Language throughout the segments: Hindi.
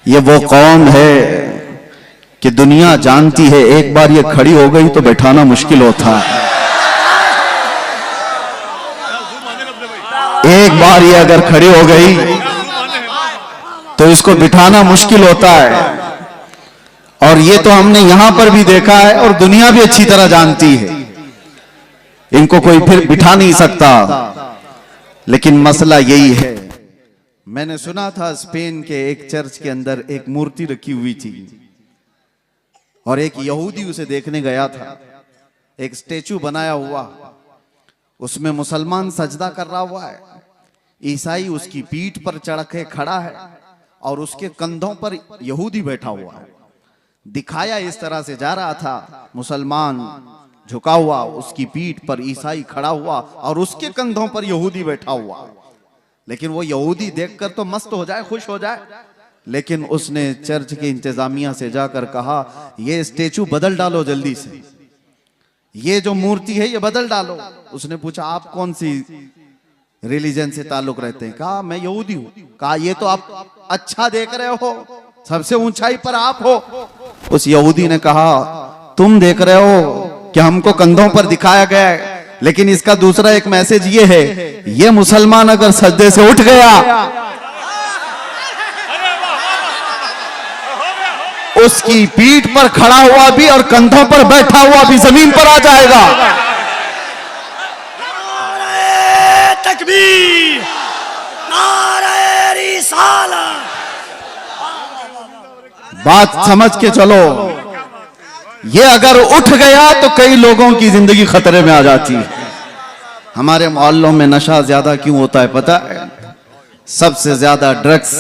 ये वो कौम है कि दुनिया जानती है एक बार ये खड़ी हो गई तो बैठाना मुश्किल होता है। एक बार ये अगर खड़ी हो गई तो इसको बिठाना मुश्किल होता है। और ये तो हमने यहां पर भी देखा है और दुनिया भी अच्छी तरह जानती है, इनको कोई फिर बिठा नहीं सकता। लेकिन मसला यही है, मैंने सुना था स्पेन के एक चर्च के अंदर एक मूर्ति रखी हुई थी और एक यहूदी उसे देखने गया था। एक स्टेचू बनाया हुआ, उसमें मुसलमान सजदा कर रहा हुआ है, ईसाई उसकी पीठ पर चढ़ के खड़ा है और उसके कंधों पर यहूदी बैठा हुआ है। दिखाया इस तरह से जा रहा था, मुसलमान झुका हुआ, उसकी पीठ पर ईसाई खड़ा हुआ और उसके कंधों पर यहूदी बैठा हुआ। लेकिन वो यहूदी देखकर तो मस्त हो जाए, खुश हो जाए, लेकिन उसने चर्च की इंतजामिया से जाकर कहा ये स्टेचू बदल डालो जल्दी से, ये जो मूर्ति है ये बदल डालो। उसने पूछा आप कौन सी रिलीजन से ताल्लुक रखते हैं? कहा मैं यहूदी हूं। कहा ये तो आप अच्छा देख रहे हो, सबसे ऊंचाई पर आप हो। उस यहूदी ने कहा तुम देख रहे हो कि हमको कंधों पर दिखाया गया है, लेकिन इसका दूसरा एक मैसेज ये है, ये मुसलमान अगर सजदे से उठ गया उसकी पीठ पर खड़ा हुआ भी और कंधों पर बैठा हुआ भी जमीन पर आ जाएगा। नारे तकबीर, नारे रिसालत। बात समझ के चलो, ये अगर उठ गया तो कई लोगों की जिंदगी खतरे में आ जाती है। हमारे मोहल्लों में नशा ज्यादा क्यों होता है पता है? सबसे ज्यादा ड्रग्स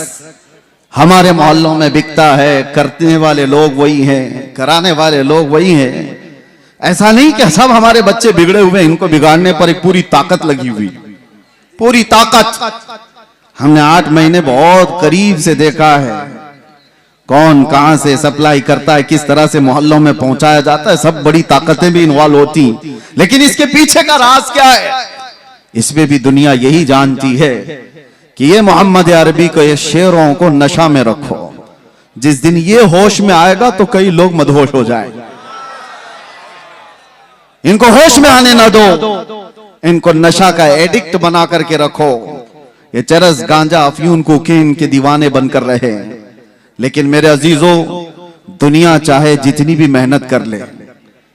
हमारे मोहल्लों में बिकता है। करने वाले लोग वही हैं, कराने वाले लोग वही हैं। ऐसा नहीं कि सब हमारे बच्चे बिगड़े हुए, इनको बिगाड़ने पर एक पूरी ताकत लगी हुई, पूरी ताकत। हमने 8 महीने बहुत करीब से देखा है कौन कहां से सप्लाई करता है, किस तरह से मोहल्लों में पहुंचाया जाता है। सब बड़ी ताकतें भी इन्वॉल्व होती, लेकिन इसके पीछे का राज क्या है? इसमें भी दुनिया यही जानती है कि ये मोहम्मद अरबी को, ये शेरों को नशा में रखो, जिस दिन ये होश में आएगा तो कई लोग मदहोश हो जाए। इनको होश में आने ना दो, इनको नशा का एडिक्ट बना करके रखो। ये चरस गांजा अफयून कोकीन के दीवाने बनकर रहे। लेकिन मेरे अजीजों, दुनिया चाहे जितनी भी मेहनत कर ले,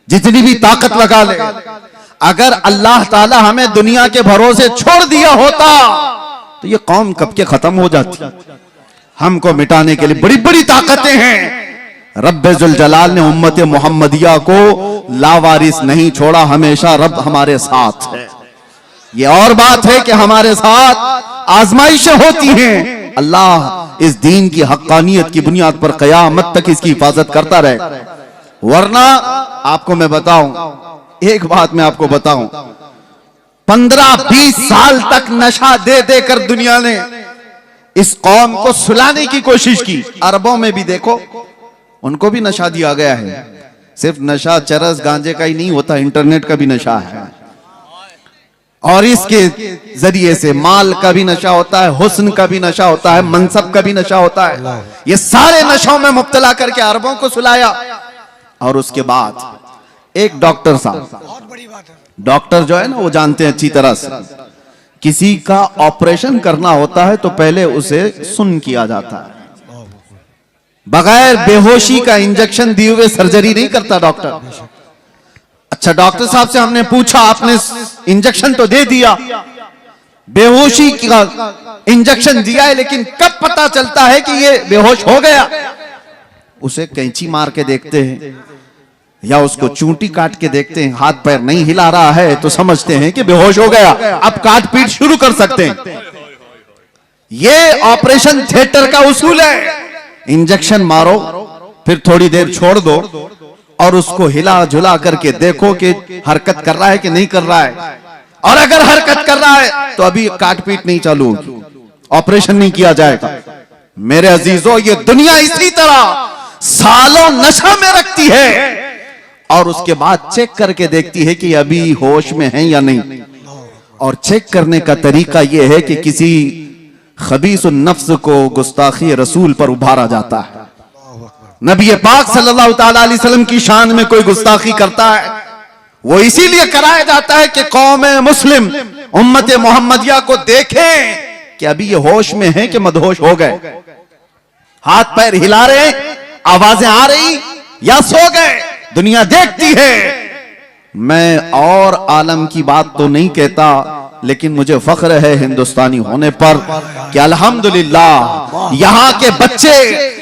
जितनी भी ताकत लगा ले, अगर अल्लाह ताला हमें दुनिया के भरोसे छोड़ दिया होता तो ये कौम कब के खत्म हो जाती। हमको मिटाने के लिए बड़ी बड़ी ताकतें हैं। रब्बे जुल जलाल ने उम्मत मोहम्मदिया को लावारिस नहीं छोड़ा, हमेशा रब हमारे साथ है। ये और बात है कि हमारे साथ आजमाइशें होती हैं। अल्लाह इस दीन की हक्कानियत की बुनियाद पर कयामत तक इसकी हिफाजत करता रहे। वरना आपको मैं बताऊं, एक बात मैं आपको बताऊं, 15-20 साल तक नशा दे देकर दुनिया ने इस कौम को सुलाने की कोशिश की। अरबों में भी देखो, उनको भी नशा दिया गया है। सिर्फ नशा चरस गांजे का ही नहीं होता, इंटरनेट का भी नशा है और इसके जरिए से माल का भी नशा होता है, हुस्न का भी नशा होता है, मनसब का भी नशा होता है। ये सारे नशों में मुब्तला करके अरबों को सुलाया। और उसके बाद एक डॉक्टर साहब, बहुत बड़ी बात है, डॉक्टर जो है ना वो जानते हैं अच्छी तरह से, किसी का ऑपरेशन करना होता है तो पहले उसे सुन किया जाता है। बगैर बेहोशी का इंजेक्शन दिए हुए सर्जरी नहीं करता डॉक्टर। अच्छा, डॉक्टर साहब से हमने पूछा, आपने इंजेक्शन तो दे दिया, बेहोशी का इंजेक्शन दिया है, लेकिन कब पता चलता है कि ये बेहोश हो गया? उसे कैंची मार के देखते हैं या उसको चूंटी काट के देखते हैं, हाथ पैर नहीं हिला रहा है तो समझते हैं कि बेहोश हो गया, अब काट पीट शुरू कर सकते हैं। ये ऑपरेशन थिएटर का उसूल है। इंजेक्शन मारो, फिर थोड़ी देर छोड़ दो और उसको हिला झुला करके देखो कि हरकत कर रहा है कि नहीं कर रहा है। और अगर हरकत कर रहा है तो अभी काट पीट नहीं चालू, ऑपरेशन नहीं किया जाएगा। मेरे अजीजों, ये दुनिया इसी तरह सालों नशा में रखती है और उसके बाद चेक करके देखती है कि अभी होश में है या नहीं। और चेक करने का तरीका यह है कि किसी खबीसुन नफ्स को गुस्ताखी रसूल पर उभारा जाता है। नबी पाक सल्लल्लाहु ताला अलैहि वसल्लम की शान में कोई गुस्ताखी करता है, वो इसीलिए कराया जाता है कि कौम मुस्लिम उम्मत मोहम्मदिया को देखें कि अभी ये होश में है कि मदहोश हो गए, हाथ पैर हिला रहे, आवाजें आ रही या सो गए, दुनिया देखती है। मैं और आलम की बात तो नहीं कहता, लेकिन मुझे फख्र है हिंदुस्तानी होने पर कि अल्हम्दुलिल्लाह यहाँ के बच्चे,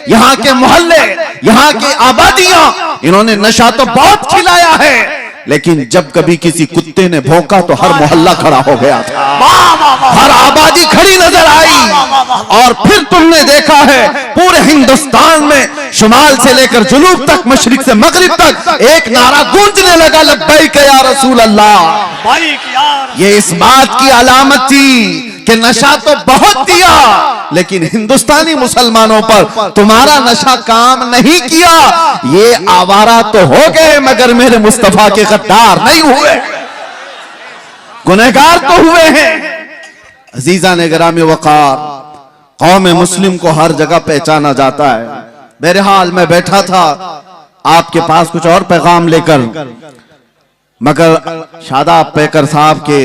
यहाँ के मोहल्ले, यहाँ की आबादियां, इन्होंने नशा तो बहुत खिलाया है, लेकिन जब कभी किसी कुत्ते ने भौंका तो हर मोहल्ला खड़ा हो गया था, हर आबादी खड़ी नजर आई। और फिर तुमने देखा है पूरे हिंदुस्तान में शुमाल से लेकर जुनूब तक, मशरिक से मगरिब तक एक नारा गूंजने लगा, लब्बैक या रसूल अल्लाह। ये इस बात की अलामत थी कि नशा तो बहुत दिया, लेकिन हिंदुस्तानी मुसलमानों पर तुम्हारा नशा काम नहीं किया। ये आवारा तो हो गए, मगर मेरे मुस्तफा के गद्दार नहीं हुए, गुनहगार तो हुए हैं। अजीजा ने गिरामी वकार, कौम मुस्लिम को हर जगह पहचाना जाता है। बहरहाल मैं बैठा था आपके पास कुछ और पैगाम लेकर, मगर शादाब पैकर साहब के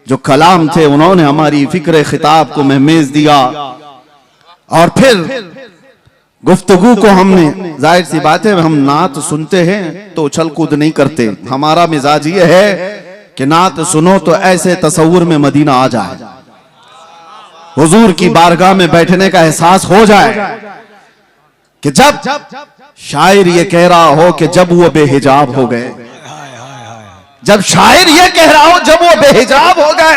जो कलाम थे उन्होंने हमारी फिक्र खिताब को महमेज दिया, और फिर गुफ्तगू को हमने, जाहिर सी बात है हम नात सुनते हैं तो उछल कूद नहीं करते, हमारा मिजाज ये है कि नात सुनो तो ऐसे तसव्वुर में मदीना आ जाए, हुजूर की बारगाह में बैठने का एहसास हो जाए कि जब शायर ये कह रहा हो कि जब वो बेहिजाब हो गए, जब शायर ये कह रहा हो जब वो बेहिजाब हो गए,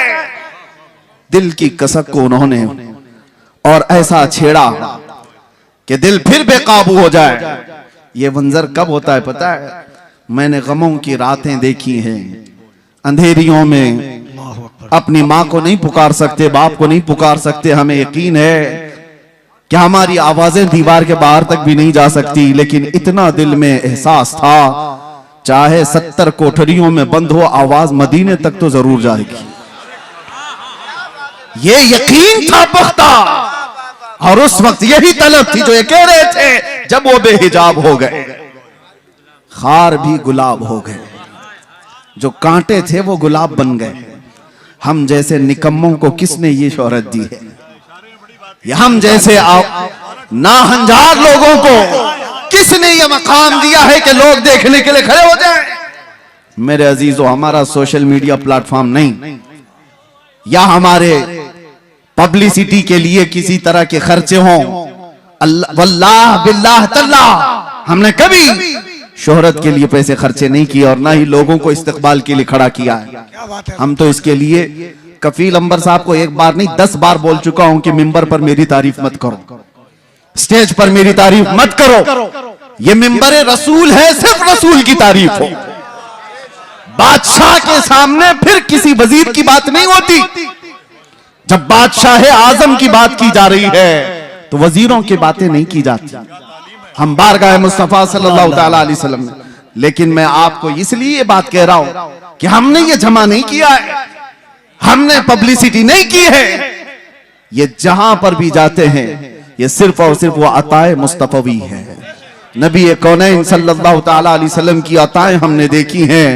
दिल की कसक को उन्होंने और ऐसा छेड़ा कि दिल फिर बेकाबू हो जाए। ये मंजर कब होता है पता है? मैंने गमों की रातें देखी हैं, अंधेरियों में अपनी माँ को नहीं पुकार सकते, बाप को नहीं पुकार सकते, हमें यकीन है कि हमारी आवाजें दीवार के बाहर तक भी नहीं जा सकती, लेकिन इतना दिल में एहसास था चाहे 70 कोठरियों में बंद हो, आवाज मदीने तक तो जरूर जाएगी। ये यकीन था पुख्ता, और उस वक्त यही तलब थी जो ये कह रहे थे जब वो बेहिजाब हो गए, खार भी गुलाब हो गए, जो कांटे थे वो गुलाब बन गए। हम जैसे निकम्मों को किसने ये शोहरत दी है? ये हम जैसे नाहंजार लोगों को किसने ये मकाम दिया है कि लोग देखने के लिए खड़े हो जाएं? मेरे अजीजों, हमारा सोशल मीडिया प्लेटफॉर्म नहीं, या हमारे पब्लिसिटी के लिए किसी तरह के खर्चे हों, वल्लाह बिल्लाह तल्लाह हमने कभी शोहरत के लिए पैसे खर्चे नहीं किए, और ना ही लोगों को इस्तकबाल के लिए खड़ा किया है। हम तो इसके लिए कफील अंबर साहब को एक बार नहीं 10 बार बोल चुका हूं कि मिंबर पर मेरी तारीफ मत करो, स्टेज पर मेरी तारीफ मत करो, ये मिंबर रसूल है, सिर्फ रसूल की तारीफ हो। बादशाह के सामने फिर किसी वजीर की बात नहीं होती। जब बादशाह आजम की बात की जा रही है तो वजीरों की बातें नहीं की जाती। हम बारगाह मुस्तफा सल्लल्लाहु ताला अलैहि वसल्लम में, लेकिन मैं आपको इसलिए ये बात कह रहा हूं कि हमने ये जमा नहीं किया है, हमने पब्लिसिटी नहीं की है। ये जहां पर भी जाते हैं ये सिर्फ और सिर्फ वो अताए मुस्तफवी है। नबी कौनैन सल्लल्लाहु ताला अलैहि वसल्लम की अताएं हमने देखी हैं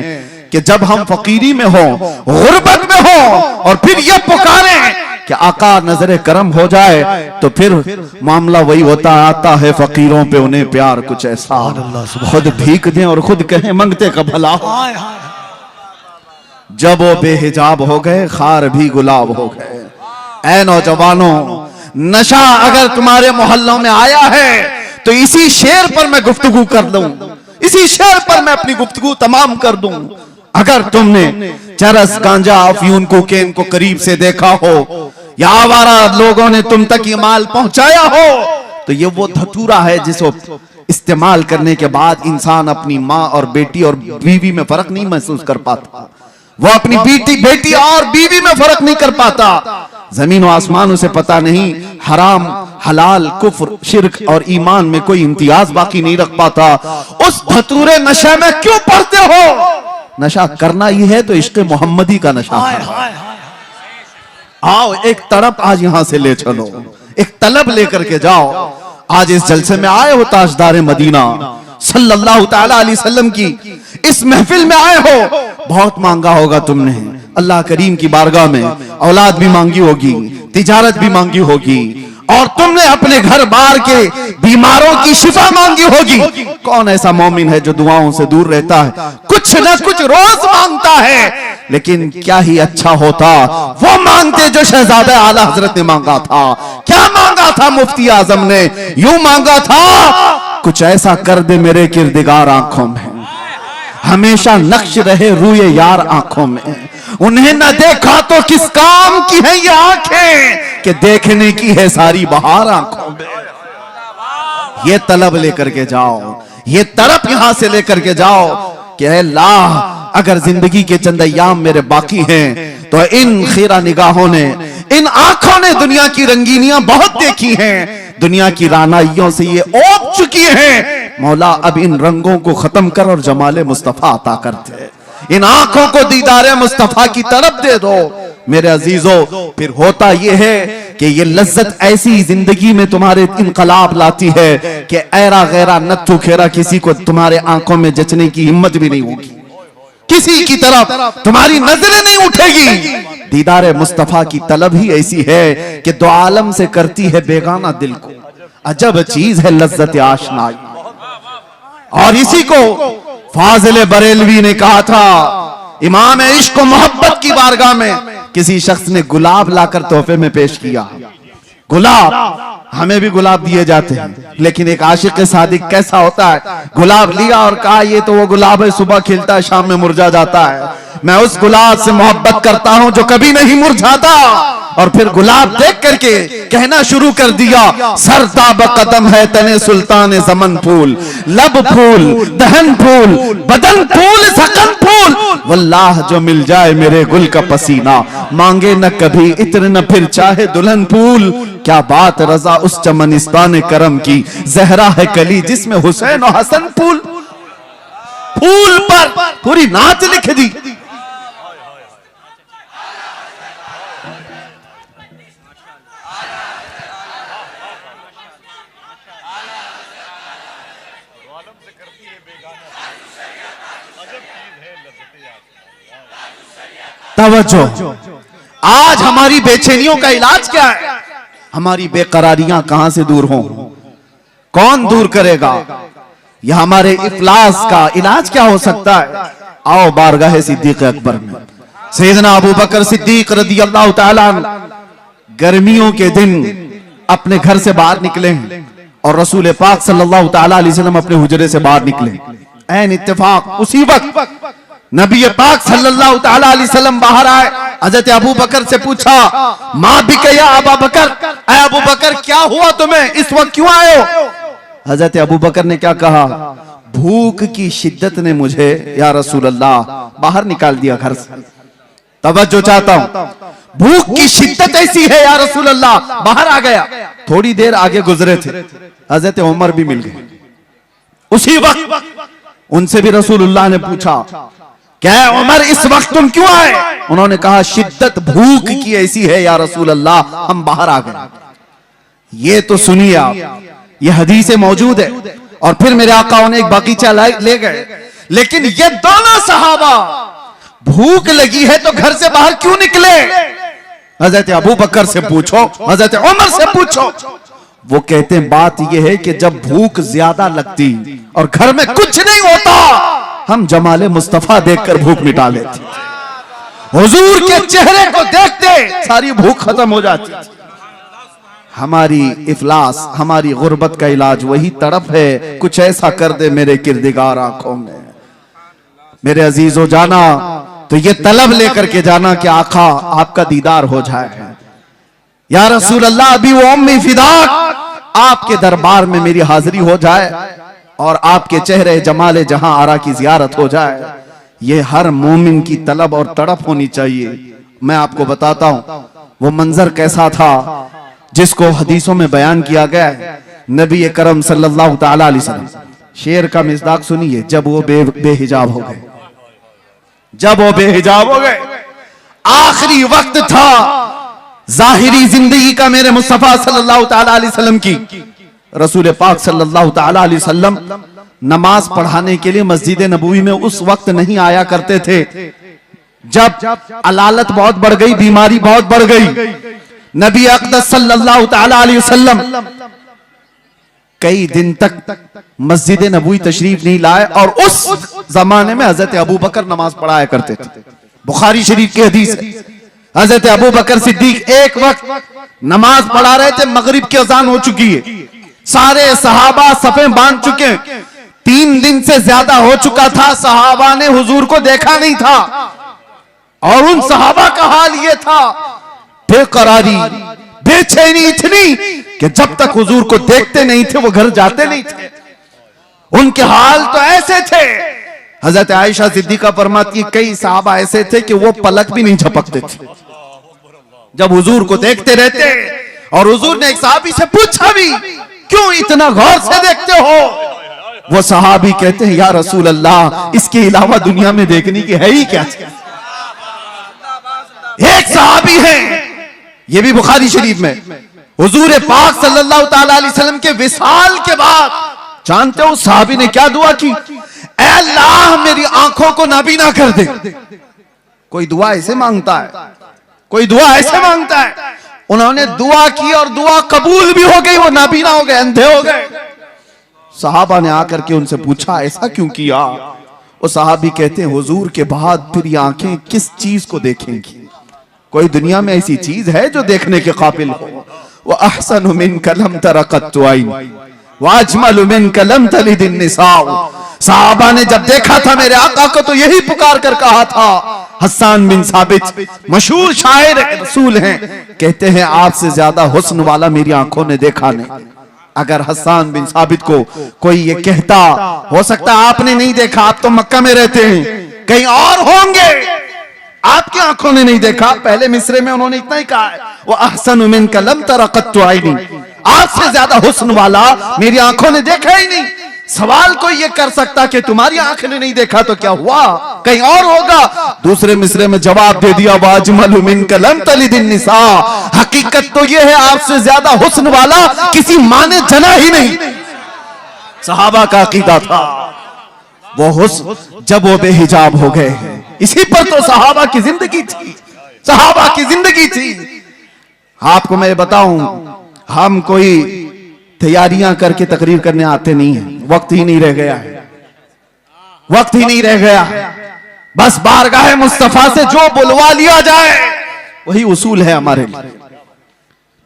कि जब हम फकीरी में हो, गुर्बत में हो, और फिर ये पुकारें कि आका नजरे करम हो जाए, तो फिर मामला वही होता आता है फकीरों पे उन्हें प्यार कुछ ऐसा, खुद भीख दें और खुद कहें मंगते का भला हो। जब वो बेहिजाब हो गए, खार भी गुलाब हो गए। ऐ नौजवानों, नशा अगर तुम्हारे मोहल्लों में आया है तो इसी शेर पर मैं गुफ्तगू कर दूं, इसी शेर पर मैं अपनी गुफ्तगू तमाम कर दूं। अगर तुमने चरस, गांजा, अफयून, कोकेन को करीब से देखा हो, या आवारा लोगों ने तुम तक ये माल पहुंचाया हो, तो ये वो धतूरा है जिसको इस्तेमाल करने के बाद इंसान अपनी माँ और बेटी और बीवी में फर्क नहीं महसूस कर पाता। वो अपनी बेटी और बीवी में फर्क नहीं कर पाता। जमीन और आसमान उसे पता नहीं, हराम, हलाल, कुफ्र, शिर्क और ईमान में कोई इम्तियाज बाकी नहीं रख पाता। उस धतूरे नशे में क्यों पड़ते हो? नशा करना ही है तो इश्क़ मोहम्मदी का नशा है। आओ एक तड़प आज यहां से ले चलो, एक तलब लेकर के जाओ। आज इस जलसे में आए हो, ताजदार मदीना सल्लल्लाहु ताला अलैहि वसल्लम की इस महफिल में आए हो। बहुत मांगा होगा तुमने अल्लाह करीम की बारगाह में, औलाद भी मांगी होगी, तिजारत भी मांगी होगी, और तुमने अपने घर बार के बीमारों की शिफा मांगी होगी। कौन ऐसा मोमिन है जो दुआओं से दूर रहता है, कुछ न कुछ रोज मांगता है। लेकिन क्या ही अच्छा होता वो मांगते जो शहजादा आला हजरत ने मांगा था। क्या मांगा था मुफ्ती आजम ने? यूं मांगा था, कुछ ऐसा कर दे मेरे किरदिगार आंखों में, हमेशा नक्श रहे रूए यार आंखों में। उन्हें न देखा तो किस काम की है ये आंखें, कि देखने की है सारी बहार आंखों में। ये तलब लेकर के जाओ, ये तड़प यहां से लेकर के जाओ कि अल्लाह अगर जिंदगी के चंद अय्याम मेरे बाकी हैं तो इन खीरा निगाहों ने, इन आंखों ने दुनिया की रंगीनियां बहुत देखी हैं, दुनिया की रानाइयों से ये ओप चुकी हैं। मौला अब इन रंगों को खत्म कर और जमाले मुस्तफा अता करते, इन आंखों को दीदारे मुस्तफा की तरफ दे दो मेरे अजीजों। फिर होता यह है कि ये लज्जत ऐसी जिंदगी में तुम्हारे इनकलाब लाती है कि ऐरा गैरा नत्थु खेरा किसी को तुम्हारे आंखों में जचने की हिम्मत भी नहीं होगी, किसी की तरफ तुम्हारी नजरें नहीं उठेगी। दीदारे मुस्तफा की तलब ही ऐसी है कि दो आलम से करती है बेगाना दिल को। अजब चीज है लज्जत आशनाई। और इसी को फाजिल बरेलवी ने कहा था, इमाम इश्क मोहब्बत की बारगाह में किसी शख्स ने गुलाब लाकर तोहफे में पेश किया। गुलाब, हमें भी गुलाब दिए जाते हैं, लेकिन एक आशिक सादिक कैसा होता है? गुलाब लिया और कहा ये तो वो गुलाब है, सुबह खिलता है शाम में मुरझा जाता है। मैं उस गुलाब से मोहब्बत करता हूं जो कभी नहीं मुरझाता। और फिर गुलाब देख करके कहना शुरू कर दिया, सरताब कदम है तने सुल्तान जमन फूल, लब फूल, दहन फूल, बदन फूल, सकन फूल, वल्लाह जो मिल जाए मेरे गुल का पसीना, मांगे न कभी इत्र न फिर चाहे दुल्हन फूल। क्या बात रजा उस चमनिस्तान करम की, जहरा है कली जिसमें हुसैन और हसन फूल। फूल पर पूरी नात लिख दी। तवज्जो, आज हमारी बेचैनियों का इलाज क्या है? हमारी बेकरारियां कहां से दूर हों? कौन दूर करेगा? यह हमारे इफलास का इलाज क्या हो सकता है? आओ बारगाह सिद्दीक अकबर में। सैयदना अबू बकर सिद्दीक रज़ी अल्लाह ताला अन्हु गर्मियों के दिन अपने घर से बाहर निकले और रसूल पाक सल्लल्लाहु ताला अलैहि वसल्लम अपने हुजरे से बाहर निकले। ऐन इत्तेफाक उसी वक्त नबी पाक सल्लल्लाहु ताला अलैहि वसल्लम बाहर आए। हजरत अबू बकर से पूछा, माँ भी क्या अबू बकर, अबू बकर क्या हुआ तुम्हें, इस वक्त क्यों आए हो? हजरत अबू बकर ने क्या कहा, भूख की शिद्दत ने मुझे या रसूल अल्लाह बाहर निकाल दिया घर से। तवज्जो चाहता हूं, भूख की शिद्दत ऐसी है या रसूल अल्लाह, बाहर आ गया। थोड़ी देर आगे गुजरे थे, हजरत उमर भी मिल गए। उसी वक्त उनसे भी रसूलुल्लाह ने पूछा, क्या उमर इस वक्त तुम क्यों आए? उन्होंने कहा, शिद्दत भूख की ऐसी है या रसूल अल्लाह, हम बाहर आ गए। ये तो सुनिए आप, ये हदीसें मौजूद है। और फिर मेरे आका ने एक बगीचा ले गए। लेकिन ये दोनों सहाबा भूख लगी है तो घर से बाहर क्यों निकले? हजरत अबू बकर से पूछो, हजरत उमर से पूछो। वो कहते हैं बात यह है कि जब भूख ज्यादा लगती और घर में कुछ नहीं होता, हम जमाले मुस्तफा देखकर भूख मिटा लेते, हुजूर के चेहरे को देखते सारी भूख खत्म हो जाती। हमारी इफलास, हमारी गुर्बत का इलाज वही तड़प है, कुछ ऐसा कर दे मेरे किरदिगार आंखों में। मेरे अजीजों, जाना तो ये तलब लेकर के जाना कि आका आपका दीदार हो जाए। या रसूल अल्लाह, अभी वो उम्मी फिदाक, आपके दरबार में मेरी हाजिरी हो जाए और आपके चेहरे जमाले जहां आरा की जियारत हो जाए। ये हर मोमिन की तलब और तड़प होनी चाहिए। मैं आपको बताता हूं वो मंजर कैसा था जिसको हदीसों में बयान किया गया है। नबी करम सल्लल्लाहु ताला अलैहि वसल्लम, शेर का मिज़दाक सुनिए, जब वो बेहिजाब हो गए, जब वो बेहिजाब हो गए, आखिरी वक्त था, जाहिरी जिंदगी का मेरे मुस्तफा सल्लल्लाहु ताला अलैहि वसल्लम की, रसूल पाक सल्लल्लाहु ताला अलैहि वसल्लम नमाज पढ़ाने के लिए मस्जिद नबवी में उस वक्त नहीं आया करते थे जब अलालत बहुत बढ़ गई, बीमारी बहुत बढ़ गई। नबी अक़दस सल्लल्लाहु ताला अलैहि वसल्लम कई दिन तक मस्जिद नबवी तशरीफ नहीं लाए और उस जमाने में हजरत अबू बकर नमाज पढ़ाया करते थे। बुखारी शरीफ की हदीस है, हजरत अबू बकर सिद्दीक एक वक्त नमाज पढ़ा रहे थे, मगरिब की अजान हो चुकी है, सारे सहाबा सफे बांध चुके हैं, 3 दिन से ज्यादा हो चुका था, सहाबा ने हुजूर को देखा नहीं था और उन सहाबा का हाल यह था, बेकरारी बेचैनी इतनी कि जब तक हुजूर को देखते नहीं थे वो घर जाते नहीं थे। उनके हाल तो ऐसे थे, हजरत आयशा सिद्दीका फरमाती है कई सहाबा ऐसे थे कि वो पलक भी नहीं झपकते थे जब हुजूर को देखते रहते। और हुजूर ने एक सहाबी से पूछा भी, क्यों इतना गौर से देखते हो? वो सहाबी कहते हैं, या रसूल अल्लाह, इसके अलावा दुनिया में देखने की है ही क्या? एक सहाबी है, ये भी बुखारी शरीफ में, हुजूर पाक सल्लल्लाहु ताला अलैहि वसल्लम के विसाल के बाद जानते हो सहाबी ने क्या दुआ की? ऐ अल्लाह मेरी आंखों को नाबीना कर दे। कोई दुआ ऐसे मांगता है, कोई दुआ ऐसे मांगता है। उन्होंने दुआ की और दुआ कबूल भी हो गई, वो नाबीना हो गए, अंधे हो गए। सहाबा ने आकर के उनसे पूछा ऐसा क्यों किया? वो सहाबी कहते हैं हुजूर के बाद फिर ये आंखें किस चीज को देखेंगी? कोई दुनिया में ऐसी चीज है जो देखने के काबिल हो? वो अहसनु मिनका लम तरा कत्तु आइन व अजमलु मिनका लम तलिद निसा। सहाबा ने जब देखा था मेरे आका को तो यही पुकार कर कहा था। हस्सान बिन साबित मशहूर शायर रसूल हैं, कहते हैं आपसे ज्यादा हुस्न वाला मेरी आंखों ने देखा नहीं। अगर हस्सान बिन साबित को कोई ये कहता, हो सकता आपने नहीं देखा, आप तो मक्का में रहते हैं, कहीं और होंगे, आपकी आंखों ने नहीं देखा। पहले मिसरे में उन्होंने इतना ही कहा है, वो अहसनु मिनका लम तरा कत्तु आइनी, आपसे ज्यादा हुस्न वाला मेरी आंखों ने देखा ही नहीं। सवाल कोई ये कर सकता कि तुम्हारी आंख ने नहीं देखा तो क्या हुआ, कहीं और होगा। दूसरे मिसरे में जवाब दे दिया, वाजमलु मिनका लम तलिदिन निसा, हकीकत तो ये है आपसे ज्यादा हुस्न वाला किसी मां ने जना ही नहीं। सहाबा का अकीदा था। वो हुस्न जब वो बेहिजाब हो गए, इसी पर तो सहाबा की जिंदगी थी, सहाबा की जिंदगी थी। आपको मैं बताऊं, हम कोई तैयारियां करके तकरीर करने आते नहीं है, वक्त ही नहीं रह गया है, वक्त ही नहीं रह गया। बस बारगाह मुस्तफा से जो बुलवा लिया जाए वही उसूल है हमारे लिए।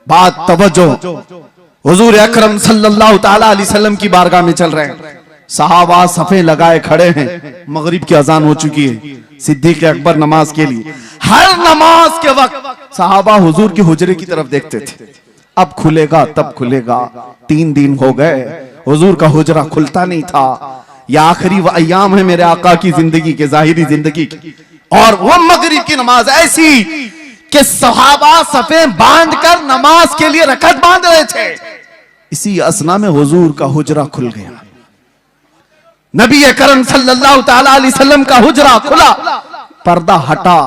बात तवज्जो, हुजूर अकरम सल्लल्लाहु ताला अलैहि वसल्लम की बारगाह में चल रहे हैं, सहाबा सफे लगाए खड़े हैं, मगरिब की अजान हो चुकी है, सिद्दीक अकबर नमाज के लिए। हर नमाज के वक्त सहाबा हुजूर के हुजरे की तरफ देखते थे, अब खुलेगा तब खुलेगा। 3 दिन हो गए, हुजूर का हुजरा खुलता नहीं था। यह आखिरी अय्याम है मेरे आका की जिंदगी के, जाहिरी जिंदगी की, और वो मगरिब की नमाज ऐसी कि सहाबा सफे बांध कर नमाज के लिए रकत बांध रहे थे। इसी असना में हुजूर का हुजरा खुल गया, नबी करम सल्लल्लाहु ताला अलैहि वसल्लम का हुजरा खुला, पर्दा हटा,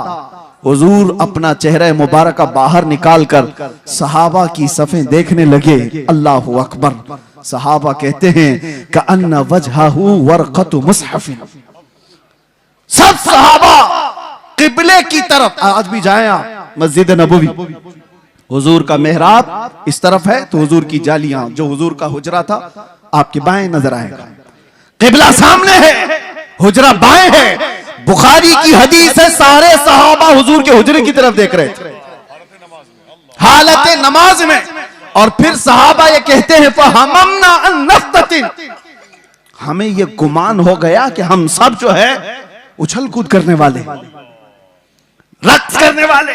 हुजूर अपना चेहरा मुबारक बाहर निकालकर सहाबा की सफ़ें देखने लगे। अल्लाहु अकबर। सहाबा कहते हैं कि अन्ना वजहहु वरक़तु मुसहफ़िन। सब सहाबा किबले की तरफ, आज भी जाएं आप मस्जिद नबवी, हुजूर का मेहराब इस तरफ है तो हुजूर की जालियां, जो हुजूर का हुजरा था आपके बाएं नजर आएगा, किबला सामने है, हुजरा बाएं है। बुखारी की हदीस है, सारे सहाबा हुजूर के हुजरे की तरफ देख रहे थे हालत नमाज में। और फिर सहाबा ये कहते हैं फहममना अन नफ्ततिन, हमें ये गुमान हो गया कि हम सब जो है उछल कूद करने वाले, रक्स करने वाले,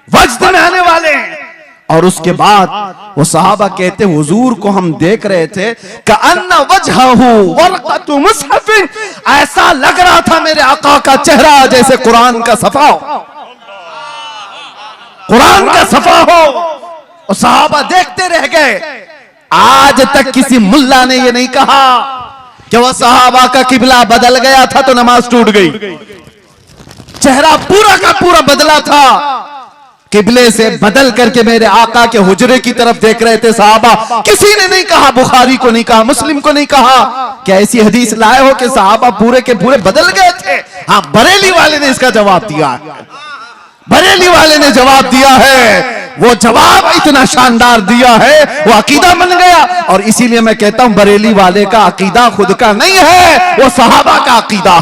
वज्द में आने वाले हैं। और उसके बाद वो सहाबा कहते हुजूर को हम देख रहे थे कि अन्ना वजहहु वरक़तु मुसहफ़िन, ऐसा लग रहा था मेरे आका का चेहरा जैसे कुरान का सफा हो, कुरान का सफा हो। और सहाबा देखते रह गए। आज तक किसी मुल्ला ने ये नहीं कहा कि वह सहाबा का किबला बदल गया था तो नमाज टूट गई, चेहरा पूरा का पूरा बदला था। किबले से बदल करके मेरे आका के हुजरे की तरफ देख रहे थे सहाबा। किसी ने नहीं कहा, बुखारी को नहीं कहा, मुस्लिम को नहीं कहा, क्या ऐसी हदीस लाए हो कि सहाबा पूरे के पूरे बदल गए थे? हाँ, बरेली वाले ने इसका जवाब दिया, बरेली वाले ने जवाब दिया है। वो जवाब इतना शानदार दिया है, वो अकीदा बन गया। और इसीलिए मैं कहता हूं बरेली वाले का अकीदा खुद का नहीं है, वो सहाबा का अकीदा,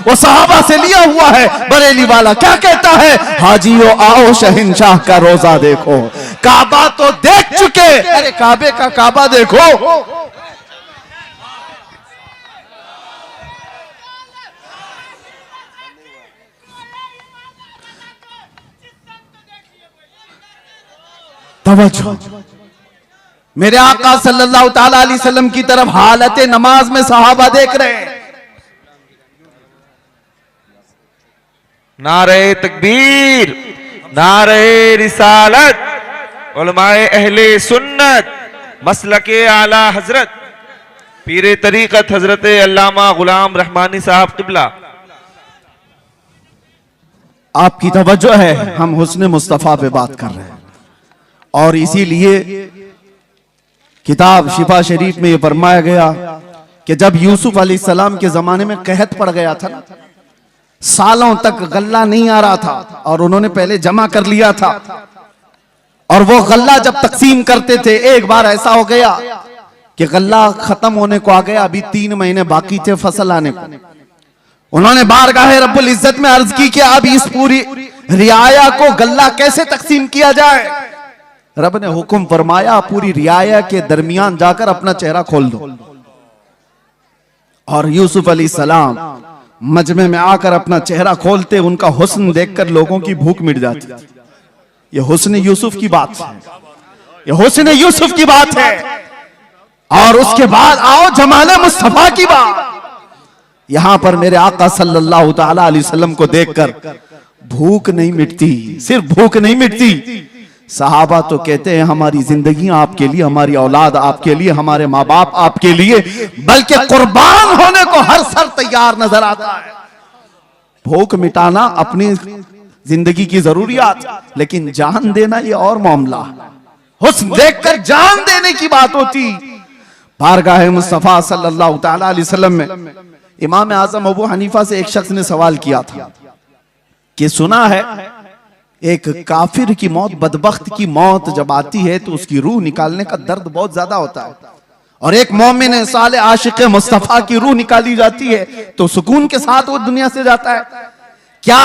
वो सहाबा से लिया हुआ है। बरेली वाला क्या कहता है? हाजियो आओ शहंशाह का रोजा देखो। काबा तो देख चुके, अरे काबे का काबा देखो। तवज्जो, मेरे आका सल्लल्लाहु ताला अलैहि वसल्लम की तरफ हालत नमाज में सहाबा देख रहे हैं। नारे तकबीर, नारे रिसालत, उलमाए अहले सुन्नत, मसलके आला हजरत पीरे तरीकत हजरत अल्लामा गुलाम रहमानी साहब किबला। आपकी तवज्जो है, हम हुस्न मुस्तफा पे बात कर रहे हैं और इसीलिए किताब शिफा शरीफ में यह फरमाया गया कि जब यूसुफ अलैहिस्सलाम के जमाने में कहत पड़ गया था ना, सालों तक गल्ला नहीं आ रहा था और उन्होंने पहले जमा कर लिया था, और वो गल्ला जब तकसीम करते थे, एक बार ऐसा हो गया कि गल्ला खत्म होने को आ गया, अभी 3 महीने बाकी थे फसल आने को। उन्होंने बारगाह रब्बुल इज्जत में अर्ज की कि अब इस पूरी रियाया को गल्ला कैसे तकसीम किया जाए। रब ने हुक्म फरमाया पूरी रियाया के दरमियान जाकर अपना चेहरा खोल दो। और यूसुफ अलैहिस्सलाम मजमे में आकर अपना चेहरा खोलते, उनका हुस्न देखकर लोगों की भूख मिट जाती। यह हुस्न यूसुफ की बात है, यह हुस्न यूसुफ की बात है। और उसके बाद आओ जमाने मुस्तफा की बात। यहां पर मेरे आका सल्लल्लाहु ताला अलैहि वसल्लम को देखकर भूख नहीं मिटती, सिर्फ भूख नहीं मिटती। सहाबा तो कहते हैं हमारी जिंदगी आपके लिए, हमारी औलाद आपके लिए, हमारे माँ बाप आपके लिए, बल्कि कुर्बान होने को हर सर तैयार नजर आता है। भूख मिटाना अपनी जिंदगी की जरूरियात, लेकिन जान देना ये और मामला। हुस्न देखकर जान देने की बात होती। बारगाह मुस्तफा सल्लल्लाहु ताला अलैहि वसल्लम में इमाम आजम अबू हनीफा से एक शख्स ने सवाल किया था कि सुना है एक काफिर की मौत, बदबख्त की मौत जब आती है तो उसकी रूह निकालने का दर्द बहुत ज्यादा होता है, और एक मोमिन साले आशिक मुस्तफा की रूह निकाली जाती है तो सुकून के साथ वो दुनिया से जाता है। क्या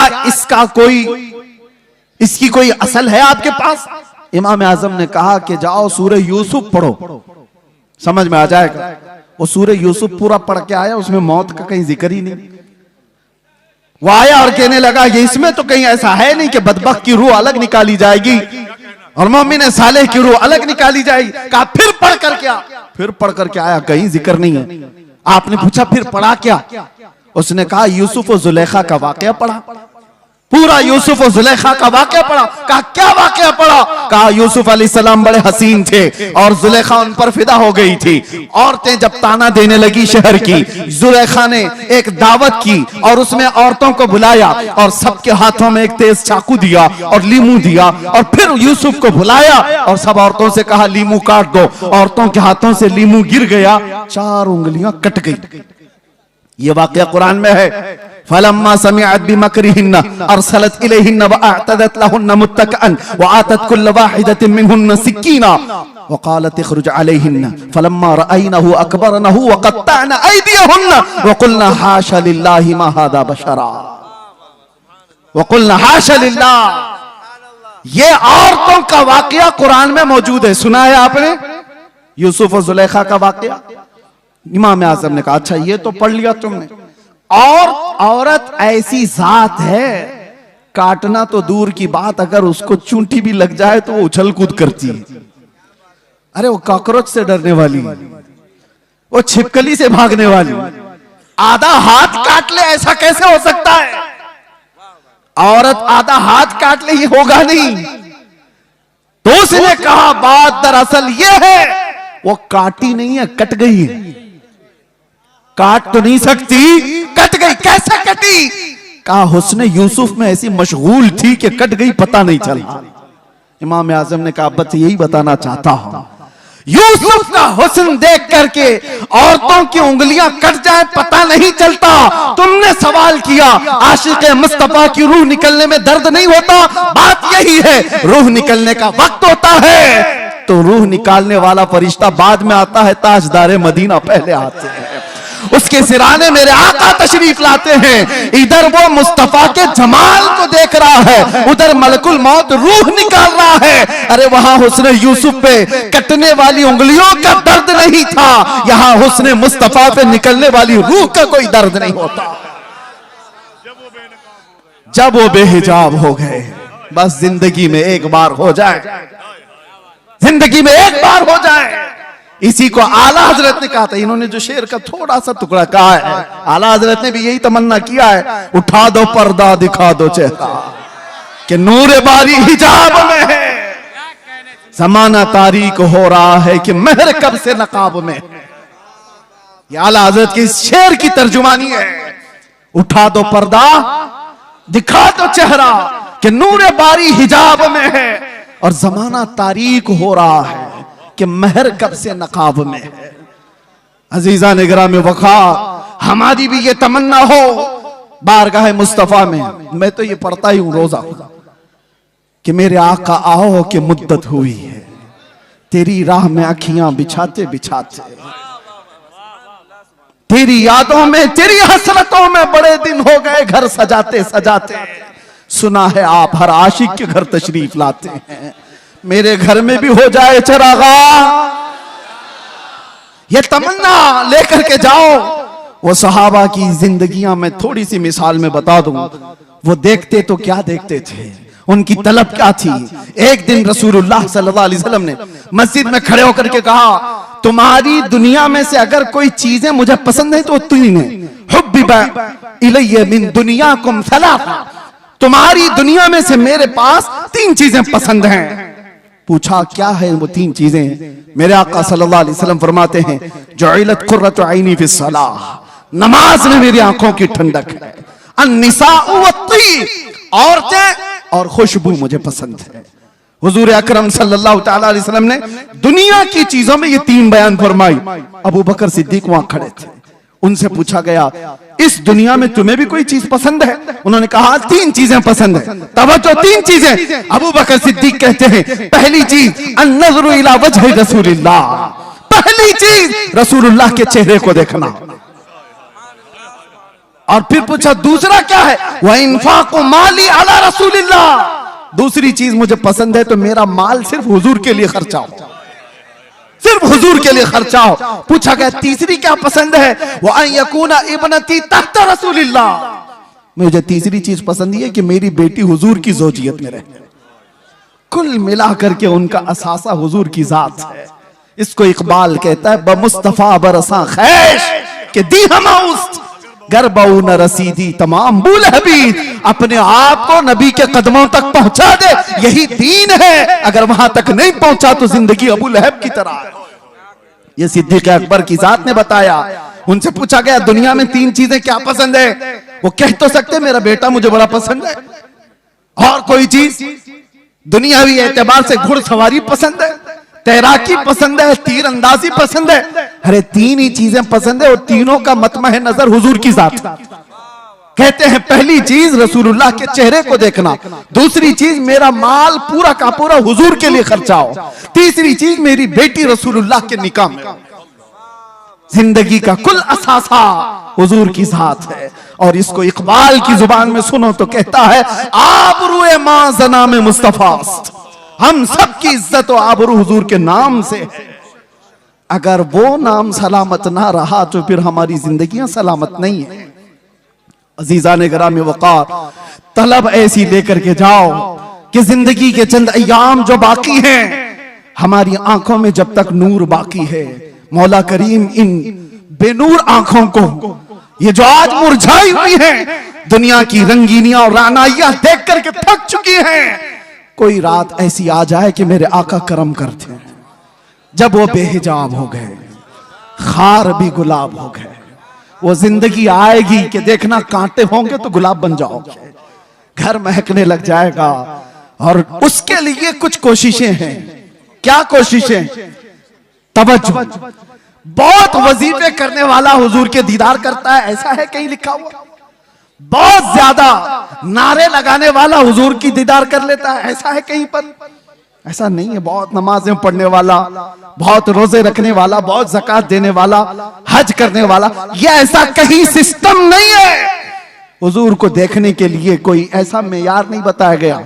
इसकी कोई असल है आपके पास? इमाम आजम ने कहा कि जाओ सूरह यूसुफ पढ़ो, समझ में आ जाएगा। वो सूरह यूसुफ पूरा पढ़ के आया, उसमें मौत का कहीं जिक्र ही नहीं। वो आया और कहने लगा ये इसमें तो कहीं ऐसा है नहीं कि बदबख्त की रूह अलग निकाली जाएगी और मोमिन सालेह की रूह अलग निकाली जाएगी। कहा फिर पढ़ कर क्या? फिर पढ़ कर क्या आया, कहीं जिक्र नहीं है। आपने पूछा फिर पढ़ा क्या? उसने कहा यूसुफ और जुलेखा का वाकया पढ़ा, पूरा यूसुफ और जुलेखा का वाकया पढ़ा। कहा क्या वाकया पढ़ा? कहा यूसुफ अलैहिस्सलाम बड़े हसीन थे और जुलेखा उन पर फिदा हो गई थी। औरतें जब ताना देने लगी शहर की, जुलेखा ने एक दावत की और उसमें औरतों को बुलाया और सबके हाथों में एक तेज चाकू दिया और लीमू दिया, और फिर यूसुफ को बुलाया और सब औरतों से कहा लीमू काट दो। औरतों के हाथों से लीमू गिर गया, 4 उंगलियां कट गई। ये वाकया कुरान में है। फलम्मा समिअत बिमकरिहिन्ना अरसलत इलैहिन्ना वअअतदत लहुन्ना मुत्तकअन वआतत कुल्ल वाहिदतिन मिनहुन्ना सिक्कीना वक़ालत इखरुज अलैहिन्ना फलम्मा रअयनहु अकबरनहु वक़त्तअना अयदियहुन्ना वक़ुलना हाशा लिल्लाहि मा हादा बशरा वक़ुलना हाशा लिल्लाह। ये औरतों का वाकया कुरान में मौजूद है, सुना है आपने? यूसुफ और जुलेखा का वाकया। इमाम आजम ने कहा अच्छा ये तो पढ़ लिया तुमने। और औरत ऐसी जात है, काटना तो दूर की बात, अगर उसको चूंटी भी लग जाए तो वो उछल कूद करती है। अरे वो कॉकरोच से डरने वाली, वो छिपकली से भागने वाली, आधा हाथ काट ले ऐसा कैसे हो सकता है? औरत आधा हाथ काट ले ये होगा नहीं। तो उसने कहा बात दरअसल ये है वो काटी नहीं है, कट गई है। काट तो नहीं सकती, कट गई। कैसे कटी? कहा हुस्न यूसुफ में ऐसी मशगूल थी कि कट गई, पता नहीं चला। इमाम आजम ने कहा अब्बा यही बताना चाहता हूं, यूसुफ का हुस्न देख करके औरतों की उंगलियां कट जाए पता नहीं चलता। तुमने सवाल किया आशिक मुस्तफा की रूह निकलने में दर्द नहीं होता, बात यही है, रूह निकलने का वक्त होता है तो रूह निकालने वाला फरिश्ता बाद में आता है, ताजदार मदीना पहले आते हैं, उसके सिराने मेरे आका तशरीफ लाते हैं। इधर वो मुस्तफा के जमाल को देख रहा है, उधर मलकुल मौत रूह निकाल रहा है। अरे वहां हुस्न यूसुफ पे कटने वाली उंगलियों का दर्द नहीं था, यहां हुस्न मुस्तफा पे निकलने वाली रूह का कोई दर्द नहीं होता। जब वो बेहिजाब हो गए, बस जिंदगी में एक बार हो जाए, जिंदगी में एक बार हो जाए। इसी को आला हजरत ने कहा था, इन्होंने जो शेर का थोड़ा सा टुकड़ा कहा है, आला हजरत ने भी यही तमन्ना किया है, उठा दो पर्दा दिखा दो चेहरा कि नूर बारी हिजाब में है, जमाना तारीक हो रहा है कि महर कब से नकाब में। ये आला हजरत की इस शेर की तर्जुमानी है, उठा दो पर्दा दिखा दो चेहरा कि नूर बारी हिजाब में है और जमाना तारीक हो रहा है कि महर कब से नकाब में है। अजीजा निगरान में वक़ा, हमारी भी ये तमन्ना हो बारगाह मुस्तफा में, मैं तो ये पढ़ता ही हूं रोजा कि मेरे आका आओ कि मुद्दत हुई है, तेरी राह में अखियां बिछाते बिछाते, तेरी यादों में तेरी हसरतों में बड़े दिन हो गए घर सजाते सजाते। सुना है आप हर आशिक के घर तशरीफ लाते हैं, मेरे घर में भी हो जाए चरागा। ये तमन्ना लेकर के जाओ। वो सहाबा की जिंदगियां में थोड़ी सी मिसाल में बता दूं, वो देखते तो क्या देखते थे, उनकी तलब क्या थी। एक दिन रसूलुल्लाह सल्लल्लाहु अलैहि वसल्लम ने मस्जिद में खड़े होकर के कहा, तुम्हारी दुनिया में से अगर कोई चीजें मुझे पसंद है तो तीन है, हुब्बिबा इलैया मिन दुनियाकुम सलासा, तुम्हारी दुनिया में से मेरे पास तीन चीजें पसंद हैं। पूछा क्या है वो तीन चीजें? मेरे आका सल्लल्लाहु अलैहि वसल्लम फरमाते हैं, जुइलत कुर्रतु ऐनी फिस सलाह, नमाज में मेरी आंखों की ठंडक है। अन्निसाउ वत्तीब, औरतें और खुशबू मुझे पसंद है। हुजूर अकरम सल्लल्लाहु ताला अलैहि वसल्लम ने दुनिया की चीजों में ये तीन बयान फरमाई। अबू बकर सिद्दीक वहां खड़े थे, उनसे पूछा गया इस दुनिया में तुम्हें भी कोई चीज पसंद है? उन्होंने कहा तीन चीजें पसंद है। तवज्जो, तीन चीजें। अबू बकर सिद्दीक कहते हैं पहली चीज अन्नज़रु इला वजहि रसूलिल्लाह, पहली चीज रसूलुल्लाह के चेहरे को देखना। और फिर पूछा दूसरा क्या है? व इन्फाक़ु माली अला रसूलिल्लाह, दूसरी चीज मुझे पसंद है तो मेरा माल सिर्फ हुजूर के लिए खर्चा हो, सिर्फ हुजूर के लिए खर्चा हो। पूछा गया तीसरी क्या पसंद है? वो अन यकूना इब्नती तहत रसूलिल्लाह, मुझे तीसरी चीज पसंद है कि मेरी बेटी हुजूर की ज़ौजियत में रहे। कुल मिलाकर के उनका असासा हुजूर की जात है। इसको इकबाल कहता है बमुस्तफा बरसा खैश के दी हमाउस्त गरबाऊ न रसीदी तमाम बुल हबीब, अपने आप को नबी के कदमों तक पहुंचा दे, यही दीन है। अगर वहां तक नहीं पहुंचा तो जिंदगी अबू लहब की तरह है। ये सिद्दीक अकबर की जात ने बताया। उनसे पूछा गया दुनिया में तीन चीजें क्या पसंद है? वो कह तो सकते मेरा बेटा मुझे बड़ा पसंद है, और कोई चीज? दुनियावी एतबार से घुड़सवारी पसंद है, तैराकी पसंद है, तीर अंदाजी पसंद है। अरे तीन ही चीजें पसंद है और तीनों का मतमह नजर हुजूर की जात। कहते हैं पहली चीज रसूलुल्लाह के चेहरे को देखना, दूसरी चीज मेरा माल पूरा का पूरा हुजूर के लिए खर्चा हो, तीसरी चीज मेरी बेटी रसूलुल्लाह के निकाह में। जिंदगी का कुल असासा हुजूर की जात है। और इसको इकबाल की जुबान में सुनो तो कहता है आबरूए मां जना में मुस्तफास्त, हम सबकी इज्जत और आबरू हुजूर के नाम से है। अगर वो नाम सलामत ना रहा तो फिर हमारी जिंदगियां सलामत नहीं है। अजीजा ने ग्राम वक़ार, तलब ऐसी लेकर के जाओ कि जिंदगी के चंद अय्याम जो बाकी हैं, हमारी आंखों में जब तक नूर बाकी है, मौला करीम इन बेनूर आंखों को ये जो आज मुरझाई हुई हैं, दुनिया की रंगीनियां और रानाइयां देख करके थक चुकी हैं, कोई रात ऐसी आ जाए कि मेरे आका करम करते हैं। जब वो बेहिजाब हो गए, खार भी गुलाब हो गए, वो जिंदगी आएगी कि देखना कांटे होंगे तो गुलाब बन जाओगे, घर महकने लग जाएगा, और उसके लिए कुछ कोशिशें हैं। क्या कोशिशें? तवज्जो। बहुत वजीफे करने वाला हुजूर के दीदार करता है, ऐसा है कहीं लिखा हुआ? बहुत ज्यादा नारे लगाने वाला हुजूर की दीदार कर लेता है, ऐसा है कहीं पर? ऐसा नहीं है। बहुत नमाजें पढ़ने वाला, बहुत रोजे रखने वाला, बहुत ज़कात देने वाला, हज करने वाला, यह ऐसा कहीं सिस्टम नहीं है। हुजूर को देखने के लिए कोई ऐसा मेयार नहीं बताया गया।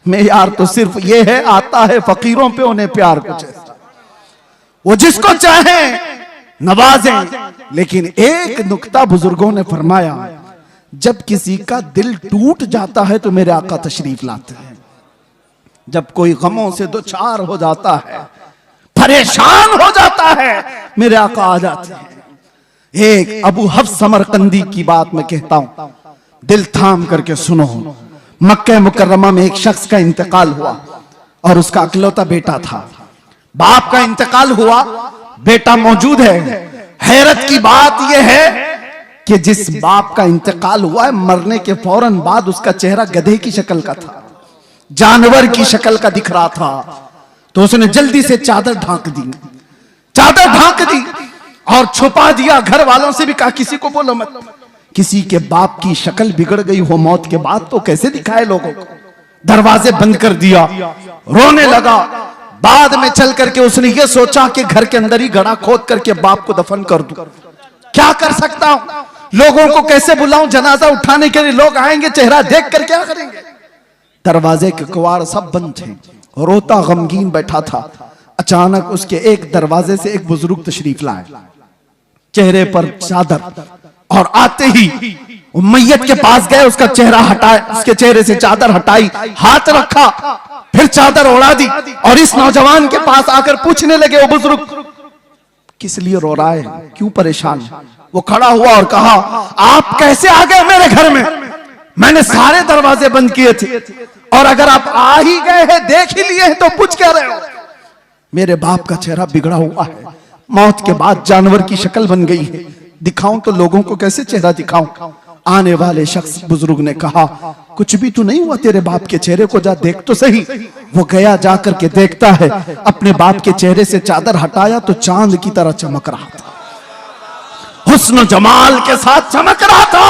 मेयार तो सिर्फ ये है, आता है फकीरों पे उन्हें प्यार, कुछ ऐसा। वो जिसको चाहे नवाजें। लेकिन एक नुक्ता बुजुर्गों ने फरमाया, जब किसी का दिल टूट जाता है तो मेरे आका तशरीफ लाते हैं। जब कोई गमों से दो चार हो जाता है, परेशान हो जाता है, मेरे आका आ जाते हैं। एक अबू हफ्स समरकंदी की बात मैं कहता हूं, दिल थाम करके सुनो। मक्का मुकर्रमा में एक शख्स का इंतकाल हुआ और उसका अकलौता बेटा था। बाप का इंतकाल हुआ, बेटा मौजूद है। हैरत की बात यह है कि जिस बाप का इंतकाल हुआ है, मरने के फौरन बाद उसका चेहरा गधे की शक्ल का था, जानवर की शक्ल का दिख रहा था। तो उसने जल्दी से चादर ढांक दी, चादर ढांक दी और छुपा दिया। घर वालों से भी कहा किसी को बोलो मत। किसी के बाप की शक्ल बिगड़ गई हो मौत के बाद तो कैसे दिखाए लोगों को? दरवाजे बंद कर दिया, रोने लगा। बाद में चल करके उसने ये सोचा कि घर के अंदर ही गड्ढा खोद करके बाप को दफन कर दूं। क्या कर सकता हूं? लोगों को कैसे बुलाऊं? जनाजा उठाने के लिए लोग आएंगे, चेहरा देख कर क्या करेंगे? दरवाजे के कवाड़ सब बंद थे, रोता गमगीन बैठा था। अचानक उसके एक दरवाजे से एक बुजुर्ग तशरीफ लाए, चेहरे पर चादर, और आते ही मैयत के पास गए, उसका चेहरा हटाया, उसके चेहरे से चादर हटाई, हाथ रखा, फिर चादर उड़ा दी और इस नौजवान के पास आकर पूछने लगे, ओ बुजुर्ग किस लिए रो रहा है, क्यों परेशान? वो खड़ा हुआ और कहा, आप कैसे आ गए मेरे घर में? मैंने सारे दरवाजे बंद किए थे और अगर आप आ ही गए हैं, देख ही लिए हैं, तो पूछ क्या रहे हो? मेरे बाप का चेहरा बिगड़ा हुआ है, मौत के बाद जानवर की शक्ल बन गई है, दिखाऊं तो लोगों को कैसे चेहरा दिखाऊं? आने वाले शख्स बुजुर्ग ने कहा, कुछ भी तो नहीं हुआ, तेरे बाप के चेहरे को जा देख तो सही। वो गया, जाकर के देखता है, अपने बाप के चेहरे से चादर हटाया तो चांद की तरह चमक रहा था, हुस्न जमाल के साथ चमक रहा था।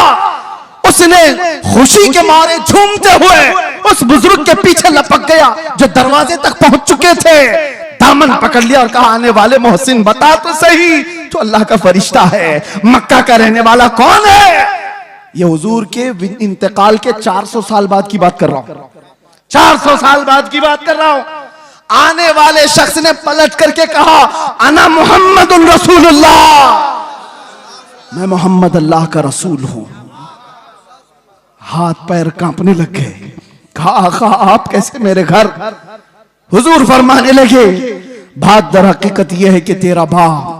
उसने खुशी के मारे झूमते हुए उस बुजुर्ग के पीछे लपक गया जो दरवाजे तक पहुंच चुके थे, दामन पकड़ लिया और कहा, आने वाले मोहसिन बता तो सही, तो अल्लाह का फरिश्ता है, मक्का का रहने वाला कौन है? ये हुजूर के इंतकाल के 400 साल बाद की बात कर रहा हूं, 400 साल बाद की बात कर रहा हूं। आने वाले शख्स ने पलट करके कहा, अना मुहम्मदुर रसूलुल्लाह, मैं मोहम्मद अल्लाह का रसूल हूं। हाथ पैर कांपने लग गए। कहा, आका आप कैसे मेरे घर? हुजूर फरमाने लगे, बात दर हकीकत यह है कि तेरा बाप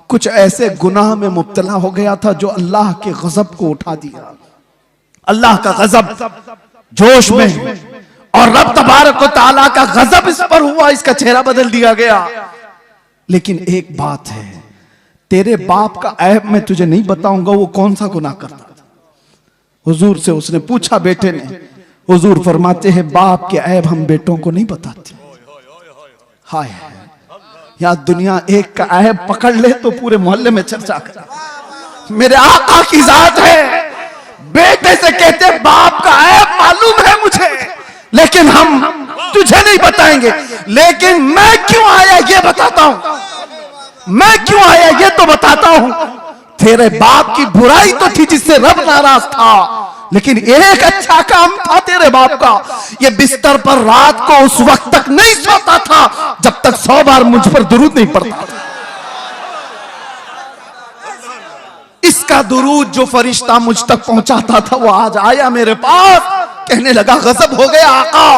कुछ ऐसे गुनाह में मुब्तला हो गया था जो अल्लाह के गजब को उठा दिया। अल्लाह का गजब जोश में, और रब तबारक व तआला का गजब इस पर हुआ, इसका चेहरा बदल दिया गया। लेकिन एक बात है, तेरे बाप का ऐब मैं तुझे नहीं बताऊंगा, वो कौन सा गुनाह करता था। हुजूर से उसने पूछा, बेटे ने। हुजूर फरमाते हैं, बाप के ऐब हम बेटों को नहीं बताते। हाय, या दुनिया एक का ऐब पकड़ ले तो पूरे मोहल्ले में चर्चा कर। मेरे आका की जात है, बेटे से कहते बाप का ऐब मालूम है मुझे, लेकिन हम तुझे नहीं बताएंगे। लेकिन मैं क्यों आया ये बताता हूं, मैं क्यों आया ये तो बताता हूं। तेरे बाप की बुराई तो थी जिससे रब नाराज था, लेकिन एक अच्छा काम था तेरे बाप का, ये बिस्तर पर रात को उस वक्त तक नहीं सोता था जब तक 100 बार मुझ पर दुरूद नहीं पड़ता। इसका दुरूद जो फरिश्ता मुझ तक पहुंचाता था वो आज आया मेरे पास, कहने लगा गजब हो गया आका,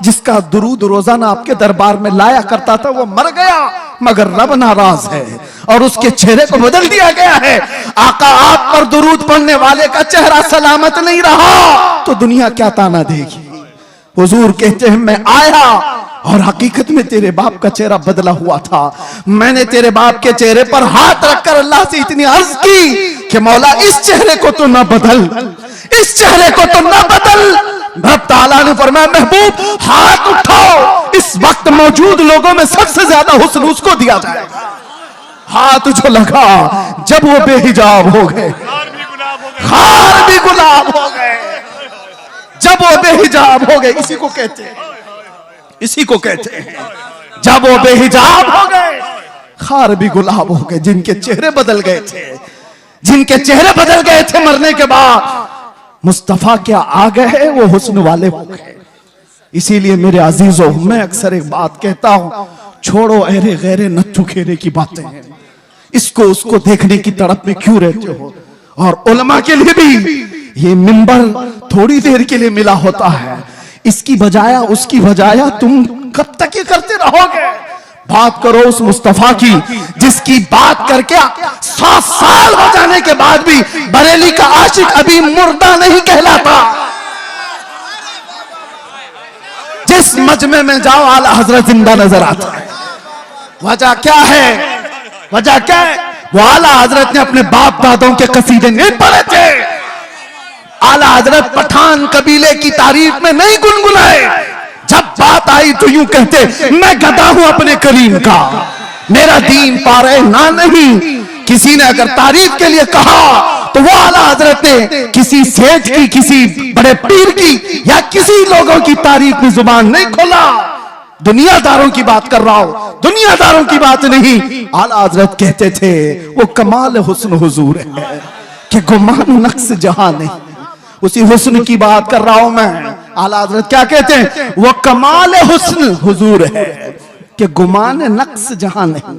जिसका दुरूद रोजाना आपके दरबार में लाया करता था वो मर गया, मगर रब नाराज है और उसके चेहरे को बदल दिया गया है। आका आप पर दुरूद पढ़ने वाले का चेहरा सलामत नहीं रहा तो दुनिया क्या ताना देगी। हुजूर कहते हैं, मैं आया और हकीकत में तेरे बाप का चेहरा बदला हुआ था। मैंने तेरे बाप के चेहरे पर हाथ रखकर अल्लाह से इतनी अर्ज की कि मौला इस चेहरे को तो ना बदल, इस चेहरे को तो ना बदल, रब ताला ने फरमाया महबूब हाथ उठाओ, इस वक्त मौजूद लोगों में सबसे ज्यादा हुस्न उसको दिया जाएगा। हाथ जो लगा, जब वो बेहिजाब हो गए, खार भी गुलाब हो गए, जब वो बेहिजाब हो गए, इसी को कहते हैं जब वो बेहिजाब हो गए, खार भी गुलाब हो गए। जिनके चेहरे बदल गए थे मरने के बाद, मुस्तफा क्या आ गए, वो हुस्न वाले हो गए। इसीलिए मेरे अजीजों, मैं अक्सर एक बात कहता हूं, छोड़ो अहरे गैरे नत्थु खेरे की बातें, इसको उसको देखने की तड़प में क्यों रहते हो। और उलमा के लिए भी ये मिंबर थोड़ी देर के लिए मिला होता है, इसकी बजाया उसकी बजाया तुम कब तक ये करते रहोगे। बात करो उस मुस्तफा की जिसकी बात करके 100 साल हो जाने के बाद भी बरेली का आशिक अभी मुर्दा नहीं कहलाता। जिस मजमे में जाओ आला हजरत जिंदा नजर आता है। वजह क्या है? वो आला हजरत ने अपने बाप दादों के कसीदे नहीं पढ़े थे, आला हजरत पठान कबीले की तारीफ में नहीं गुनगुनाए। जब बात आई तो यूं कहते मैं गधा हूं अपने करीम का, मेरा दीन पारे ना नहीं। किसी ने अगर तारीफ के लिए कहा तो वो आला हजरत ने किसी सेठ की, किसी बड़े पीर की या किसी लोगों की तारीफ में जुबान नहीं खोला। दुनियादारों की बात कर रहा हूं, दुनियादारों की बात नहीं। आला हजरत कहते थे वो कमाल हुस्न हुजूर है कि गुमान नक्श जहां नहीं। उसी हुस्न की बात कर रहा हूं मैं। आला हजरत क्या कहते हैं? वो कमाल हुस्न हुजूर है कि गुमान नक्श जहां नहीं।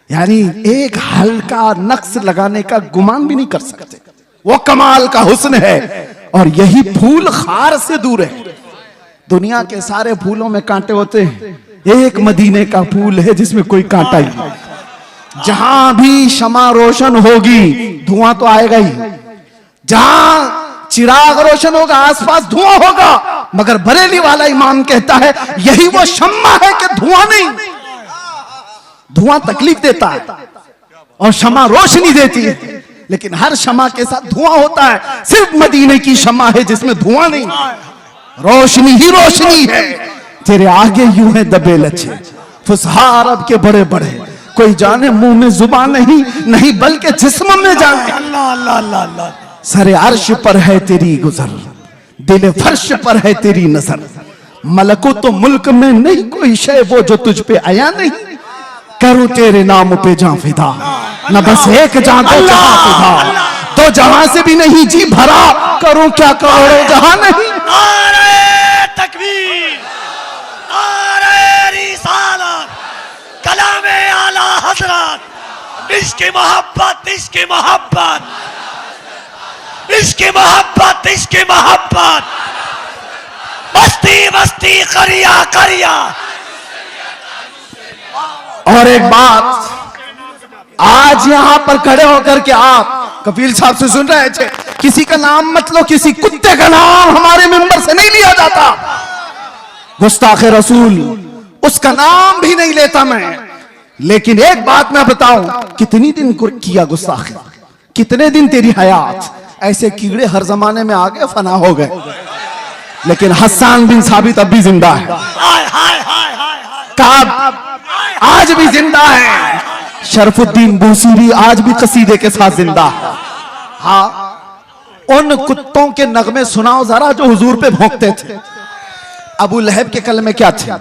यानी एक हल्का नक्श लगाने का गुमान भी नहीं कर सकते, वो कमाल का हुस्न है। और यही फूल खार से दूर है। दुनिया के सारे फूलों में कांटे होते हैं, एक मदीने का फूल है जिसमें कोई कांटा ही नहीं। जहां भी शमा रोशन होगी धुआं तो आएगा ही, जहां चिराग रोशन होगा आसपास धुआं होगा। मगर बरेली वाला इमाम कहता है यही वो शम्मा है कि धुआं नहीं। धुआं तकलीफ देता है और शमा रोशनी देती है, लेकिन हर शमा के साथ धुआं होता है। सिर्फ मदीने की शमा है जिसमें धुआं नहीं, रोशनी ही रोशनी है। तेरे आगे यूं है दबे लच्छे फुसहा अरब के बड़े बड़े, कोई जाने मुंह में जुबान नहीं बल्कि जिस्म में जाने। अल्लाह अल्लाह अल्लाह अल्लाह। सरे अर्श पर है तेरी गुजर, दिल फर्श पर है तेरी नजर। मलको तो मुल्क में नहीं कोई शय वो जो तुझ पे आया नहीं। करूं तेरे नाम पे जां फिदा, न बस एक जां दो जहां फिदा। तो जहां से भी नहीं जी भरा, करूं क्या करोड़ों जहां नहीं। नारे तकबीर, नारे रिसालत, कलामे आला हजरत, इश्क़ मोहब्बत, इश्क़ मोहब्बत, इश्क़ मोहब्बत, इश्क़ मोहब्बत, बस्ती बस्ती करिया करिया। और एक बात, आज यहां पर खड़े होकर के आप कपिल साहब से सुन रहे थे, किसी का नाम मत लो, किसी कुत्ते का नाम हमारे मेंबर से नहीं लिया जाता। गुस्ताखे रसूल उसका नाम भी नहीं लेता मैं। लेकिन एक बात मैं बताऊं, कितनी दिन किया गुस्ताखी, कितने दिन तेरी हयात। ऐसे कीड़े हर जमाने में आ गए, फना हो गए, लेकिन हस्सान बिन साबित अब भी जिंदा है। काब आज भी जिंदा है। शरफुद्दीन बूसीरी आज भी कसीदे के साथ जिंदा है। हाँ, उन कुत्तों के नगमे सुनाओ जरा जो हुजूर पे भौंकते थे। अबू लहब के कलमे क्या थे,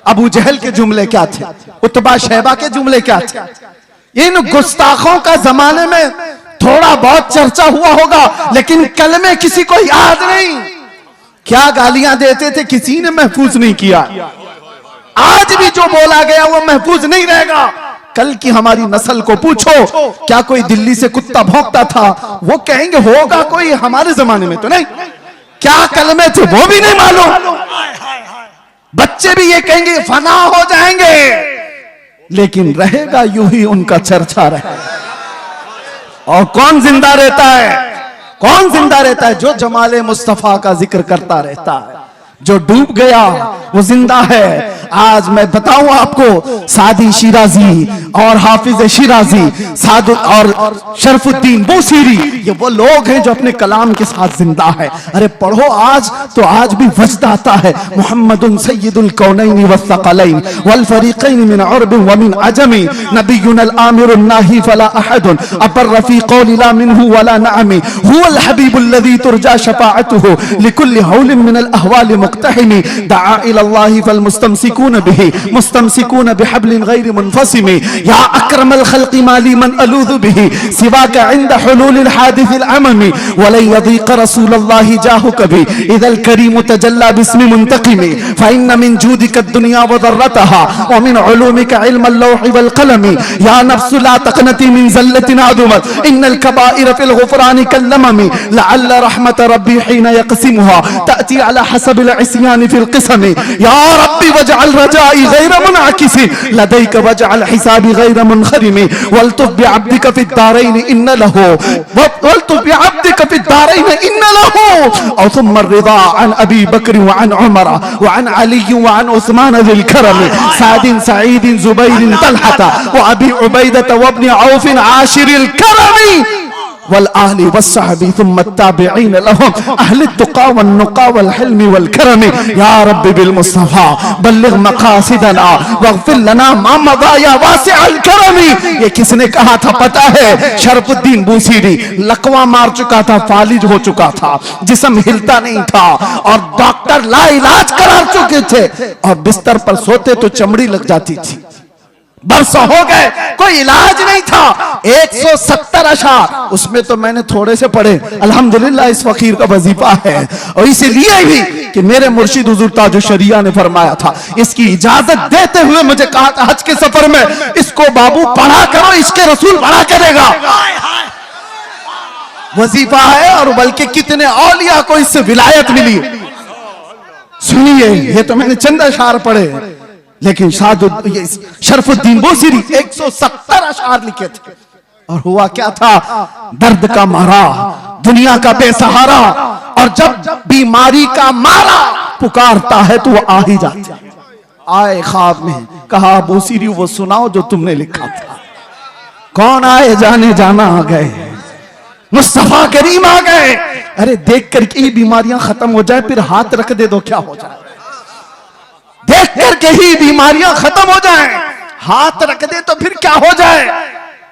अबू जहल के जुमले क्या थे, उतबा शैबा के जुमले क्या थे। इन गुस्ताखों का जमाने में थोड़ा बहुत चर्चा हुआ होगा, लेकिन कलमे किसी को याद नहीं। क्या गालियां देते थे किसी ने महफूज नहीं किया। आज भी जो बोला गया वो महफूज नहीं रहेगा। कल की हमारी नस्ल को पूछो, क्या कोई दिल्ली से कुत्ता भौंकता था? वो कहेंगे होगा कोई, हमारे जमाने में तो नहीं। क्या कलमे थे वो भी नहीं मालूम। बच्चे भी ये कहेंगे फना हो जाएंगे, लेकिन रहेगा यूं ही उनका चर्चा रहेगा। और कौन जिंदा रहता है? कौन जिंदा रहता है? जो जमाले मुस्तफा का जिक्र करता रहता है। जो डूब गया वो जिंदा है। आज मैं बताऊं आपको, सादी शिराजी और हाफिज शिराजी, साद और शरफुद्दीन बूसीरी, ये वो लोग हैं जो अपने कलाम के साथ जिंदा है। अरे पढ़ो आज तो आज भी वजद आता है। मुहम्मदुन सय्यदुल कौनैन वस्सक़लैन वल फरीक़ैन मिन उर्ब व मिन अजमी, नबियुनल आमिरुन नाही फला अहदुन अबर फी क़ौलि ला मिनहु वला नअमी, हुवल हबीबुल लज़ी तुरजा शफ़ाअतुहु लिकुल्लि हौलिन मिनल अहवालि मुक़्तहिमी, दआ इलल्लाहि फल मुस्तमसिकून बिही मुस्तमसिकून बिहब्लिन गैरि मुनफ़सिमी, या अक्रमल खल्क़ि माली मन अलूज़ु बिही सिवाका इंद हुलूलिल हादिसिल अममी, वलन यदीक़ रसूलल्लाहि जाहु कभी इदल करीम तजल्ला बिस्मि मुंतक़िमी, फ़इन्न मिन जूदिक दुनिया व ज़र्रतहा व मिन उलूमिक इल्मल लौहि वल क़लमी, या नफ्सु ला तक़नती मिन ज़ल्लतिन अज़ुमत इन्नल कबाइर फ़िल ग़ुफ़रानि कल्लममी, लअल्ल रहमत रब्बी हीन यक़सिमुहा तअती अला हसबिल इस्यान फ़िल क़िस्मी, या रब्बी वजअल रजाई गैर मुनअकिसी लदैक वजअल हिसाबी गैर मुनख़रिमी, वल्तुफ़ बिअब्दिक फ़िद दारैन इन्न लहू वल्तुफ़ बिअब्दिक फ़िद दारैन इन्न लहू औ सुम्मा रिज़ा अन अबी बकर व अन उमर व अन अली व अन उस्मान ज़िल करम, सादिन सईद ज़ुबैर तलहता व अबी उबैदा व इब्न औफ आशिरिल करमी, वल आहली वस्सहबी सुम्मा ताबिईन लहुम अहले तुक़ा वन नुक़ा वल हिल्मी वल करमी, या रब्बी बिल मुस्तफ़ा बल्लिग़ मक़ासिदना वग़फ़िर लना मा मज़ा या वासिअल करमी। ये किसने कहा था पता है? शरफुद्दीन बूसीरी। लकवा मार चुका था, फालिज हो चुका था, जिस्म हिलता नहीं था और डॉक्टर लाइलाज करार चुके थे और बिस्तर पर सोते तो चमड़ी लग जाती थी। बरसों हो गए, कोई इलाज नहीं था। 170 अशार, उसमें तो मैंने थोड़े से पढ़े, अल्हम्दुलिल्लाह इस फकीर का वजीफा है। और इसीलिए भी कि मेरे मुर्शिद हुजूर ताज शरिया ने फरमाया था, इसकी इजाजत देते हुए मुझे कहा था हज के सफर में, इसको बाबू पढ़ा करो, इसके रसूल पढ़ा करेगा। वजीफा है और बल्कि कितने औलिया को इससे विलायत मिली। सुनिए, ये तो मैंने चंद अशार पढ़े, लेकिन शरफुद्दीन बूसीरी 170 अशार लिखे थे। और हुआ क्या था? दर्द का मारा, दुनिया का बेसहारा, और जब बीमारी का मारा पुकारता है तो वो आ ही जाता है। आए ख्वाब में, कहा बूसीरी वो सुनाओ जो तुमने लिखा था। कौन आए? जाने जाना आ गए, मुस्तफा करीम आ गए। अरे देख करके ही बीमारियां खत्म हो जाए, फिर हाथ रख दे दो क्या हो जाए? देख करके ही बीमारियां खत्म हो जाएं, हाथ रख दे तो फिर क्या हो जाए?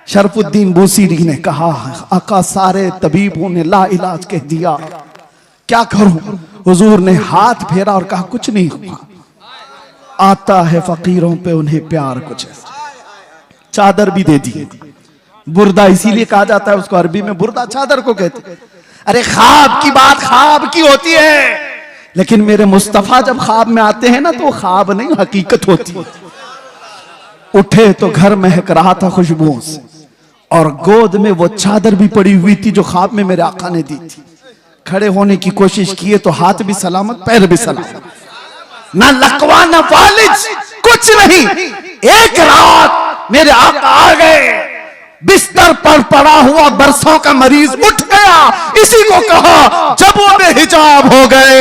शरफुद्दीन बूसीरी ने कहा, आका सारे तबीबों ने ला इलाज कह दिया, क्या करूं? हुजूर ने हाथ फेरा और कहा कुछ नहीं हुआ, आता है फकीरों पे उन्हें प्यार कुछ। चादर भी दे दी, बुर्दा इसीलिए कहा जाता है उसको, अरबी में बुर्दा चादर को कहते। अरे ख्वाब की बात ख्वाब की होती है, लेकिन मेरे मुस्तफा जब ख्वाब में आते हैं ना तो वो ख्वाब नहीं हकीकत होती। उठे तो घर महक रहा था खुशबुओं से, और गोद में वो चादर भी पड़ी हुई थी जो ख्वाब में मेरे आका ने दी थी। खड़े होने की कोशिश किए तो हाथ भी सलामत, पैर भी सलामत, ना लकवा ना फालिज, कुछ नहीं। एक रात मेरे आका आ गए, बिस्तर पर पड़ा हुआ बरसों का मरीज उठ गया। इसी को कहा जब वो बेहिजाब हो गए,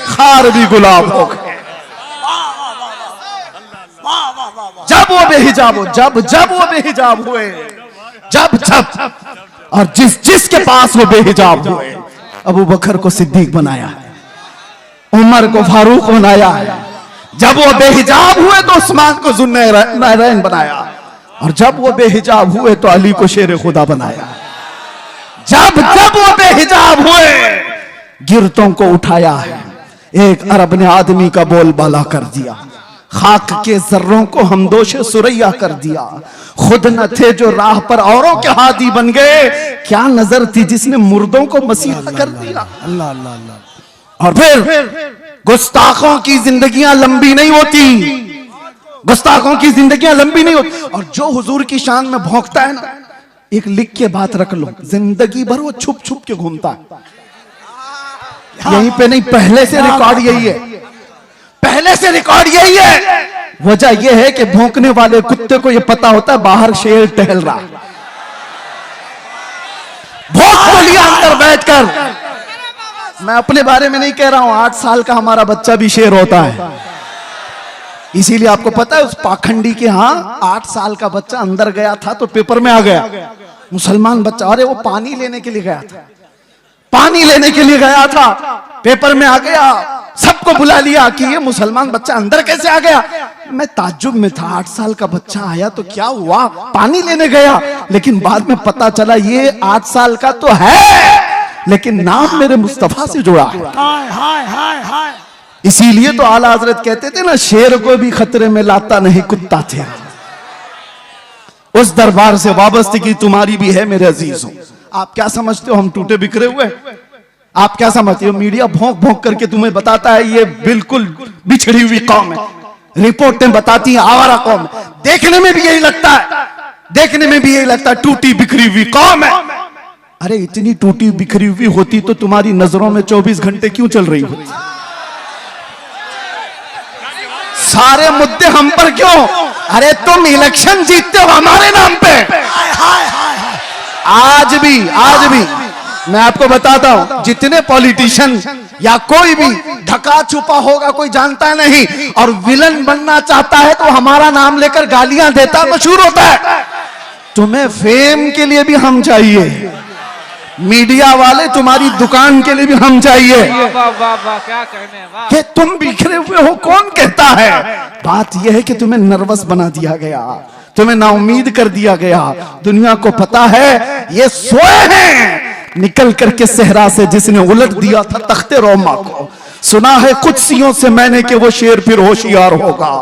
खार भी गुलाब हो गए। जब वो बेहिजाब हो, जब वो बेहिजाब हुए, जब और जिसके पास वो बेहिजाब हुए, अबू बकर को सिद्दीक बनाया है, उमर को फारूक बनाया है। जब वो बेहिजाब हुए तो उस्मान को ज़ुन्नैरैन बनाया, और जब वो बेहिजाब हुए तो अली को शेर खुदा बनाया। जब वो बेहिजाब हुए, गिरतों को उठाया है। एक अरब ने आदमी का बोलबाला कर दिया, खाक के जर्रों को हमदोशे सुरैया कर दिया। खुद न थे जो राह पर औरों के हादी बन गए, क्या नजर थी जिसने मुर्दों को मसीहा कर दिया। अल्लाह अल्लाह अल्लाह। और फिर गुस्ताखों की जिंदगियां लंबी नहीं होती, गुस्ताखों की जिंदगियां लंबी नहीं होती। और जो हुजूर की शान में भौंकता है ना, एक लिख के बात रख लो, जिंदगी भर वो छुप छुप के घूमता है। यहीं पे नहीं, पहले से रिकॉर्ड यही है, पहले से रिकॉर्ड यही है। वजह यह है कि भौंकने वाले कुत्ते को यह पता होता है बाहर शेर टहल रहा, भौंक तो लिया अंदर बैठकर। मैं अपने बारे में नहीं कह रहा हूं, 8 साल का हमारा बच्चा भी शेर होता है। इसीलिए आपको पता है उस पाखंडी के यहाँ 8 साल का बच्चा अंदर गया था तो पेपर में आ गया, मुसलमान बच्चा। अरे वो पानी लेने के लिए गया था, पानी लेने के लिए गया था, पेपर में आ गया, सबको बुला लिया कि ये मुसलमान बच्चा अंदर कैसे आ गया। मैं ताज्जुब में था, 8 साल का बच्चा आया तो क्या हुआ, पानी लेने गया। लेकिन बाद में पता चला ये 8 साल का तो है, लेकिन नाम मेरे मुस्तफा से जुड़ा है। हाय हाय हाय हाय। इसीलिए तो आला हजरत कहते थे ना, शेर को भी खतरे में लाता नहीं कुत्ता थे। उस दरबार से वाबस्तगी तुम्हारी भी है मेरे अजीजों। आप क्या समझते हो हम टूटे बिखरे हुए? आप क्या समझते हो मीडिया भौंक भौंक करके तुम्हें बताता है ये बिल्कुल बिछड़ी हुई कौम है, रिपोर्टें बताती हैं आवारा कौम है। देखने में भी यही लगता है, देखने में भी यही लगता है टूटी बिखरी हुई कौम है। अरे इतनी टूटी बिखरी हुई होती तो तुम्हारी नजरों में 24 घंटे क्यों चल रही होती? सारे मुद्दे हम पर क्यों? अरे तुम इलेक्शन जीतते हो हमारे नाम पे। हाय हाय हाय हाय। आज भी मैं आपको बताता हूं, जितने पॉलिटिशियन या कोई भी ढका छुपा होगा कोई जानता नहीं, और विलन बनना चाहता है तो हमारा नाम लेकर गालियां देता मशहूर होता है। तुम्हें फेम के लिए भी हम चाहिए, मीडिया वाले तुम्हारी दुकान के लिए भी हम चाहिए। वाह वाह वाह, क्या कहने, वाह। कि तुम बिखरे हुए हो कौन कहता है? बात यह है कि तुम्हें नर्वस बना दिया गया, तुम्हें नाउम्मीद कर दिया गया। दुनिया को पता है ये सोए हैं, निकल करके सहरा से जिसने उलट दिया था तख्ते रोमा को। सुना है कुदसियों से मैंने कि वो शेर फिर होशियार होगा।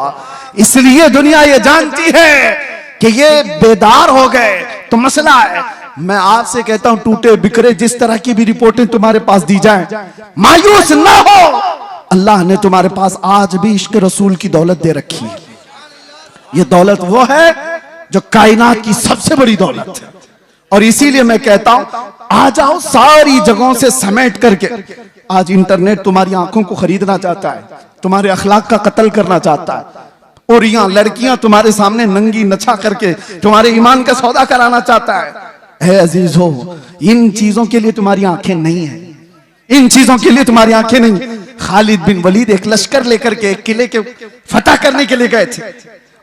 इसलिए दुनिया ये जानती है कि ये बेदार हो गए तो मसला है। मैं आपसे कहता हूं टूटे बिखरे जिस तरह की भी रिपोर्टें तुम्हारे पास दी जाएं, मायूस ना हो। अल्लाह ने तुम्हारे पास आज भी इश्क रसूल की दौलत दे रखी है। ये दौलत वो है जो कायनात की सबसे बड़ी दौलत है। और इसीलिए मैं कहता हूं आ जाओ सारी जगहों से समेट करके। आज इंटरनेट तुम्हारी आंखों को खरीदना चाहता है, तुम्हारे अखलाक का कत्ल करना चाहता है, और यहाँ लड़कियां तुम्हारे सामने नंगी नचा करके तुम्हारे ईमान का सौदा कराना चाहता है। अजीज हो, इन चीजों के लिए तुम्हारी आंखें नहीं है, इन चीजों के लिए तुम्हारी आंखें नहीं। खालिद बिन वलीद एक लश्कर लेकर के एक किले के फतह करने के लिए गए थे,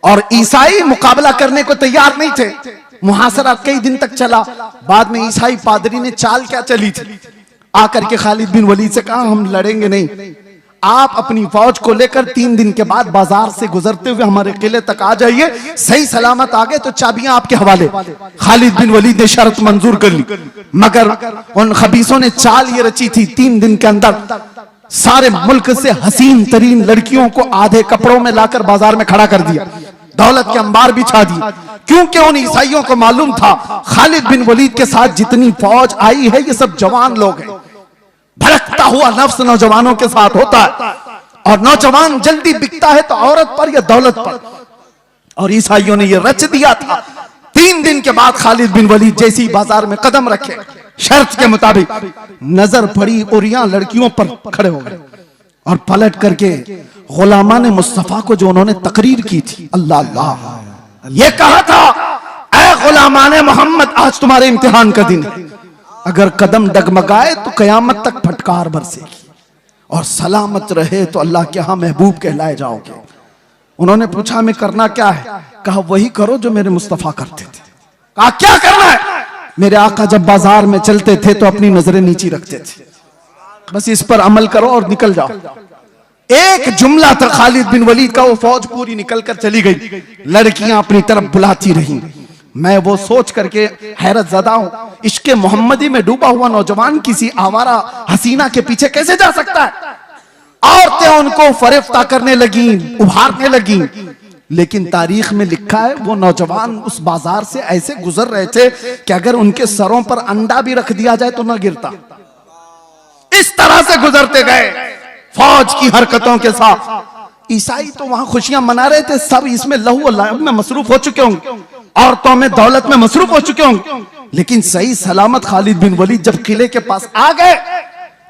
और ईसाई मुकाबला करने को तैयार नहीं थे। मुहासरा कई दिन तक चला। बाद में ईसाई पादरी ने चाल क्या चली थी, आकर के खालिद बिन वलीद से कहा हम लड़ेंगे नहीं, आप अपनी फौज को लेकर 3 दिन के बाद बाजार से गुजरते हुए हमारे किले तक आ जाइए, सही सलामत आ गए तो चाबियां आपके हवाले। खालिद बिन वलीद ने शर्त मंजूर कर ली, मगर उन खबीसों ने चाल ये रची थी 3 दिन के अंदर सारे मुल्क से हसीन तरीन लड़कियों को आधे कपड़ों में लाकर बाजार में खड़ा कर दिया, दौलत के अंबार बिछा दी। क्योंकि उन ईसाइयों को मालूम था खालिद बिन वलीद के साथ जितनी फौज आई है ये सब जवान लोग हैं। भड़कता हुआ नफ्स नौजवानों के साथ होता है, और नौजवान जल्दी बिकता है तो औरत पर या दौलत पर। और ईसाइयों ने ये रच दिया था। 3 दिन के बाद खालिद बिन वलीद जैसी बाजार में कदम रखे, शर्त के मुताबिक नजर पड़ी और यहाँ लड़कियों पर खड़े हो गए, और पलट करके गुलामान मुस्तफा को जो उन्होंने तकरीर की थी, अल्लाह अल्लाह, ये कहा था ऐ गुलामान मोहम्मद आज तुम्हारे इम्तिहान का दिन है, अगर कदम डगमगाए तो कयामत तक फटकार बरसेगी, और सलामत रहे तो अल्लाह के यहां महबूब कहलाए जाओगे। उन्होंने पूछा हमें करना क्या है? कहा वही करो जो मेरे मुस्तफा करते थे। कहा क्या करना है? मेरे आका जब बाजार में चलते थे तो अपनी नजरें नीची रखते थे, बस इस पर अमल करो और निकल जाओ। एक जुमला था खालिद बिन वलीद का, वो फौज पूरी निकल कर चली गई, लड़कियां अपनी तरफ बुलाती रहीं। मैं वो सोच करके हैरत ज़दा हूं, इश्क मोहम्मदी में डूबा हुआ नौजवान किसी आवारा हसीना के पीछे कैसे जा सकता है? औरतें उनको फरेफ्ता करने लगी, उभारने लगी, लेकिन तारीख में लिखा है वो नौजवान उस बाजार से ऐसे गुजर रहे थे कि अगर उनके सरों पर अंडा भी रख दिया जाए तो न गिरता। इस तरह से गुजरते गए फौज की हरकतों के साथ। ईसाई तो वहां खुशियां मना रहे थे, सब इसमें लहू और लाहब में मसरूफ हो चुके होंगे, औरतों में दौलत में मसरूफ हो चुके होंगे, लेकिन सही सलामत खालिद बिन वलीद जब किले के पास आ गए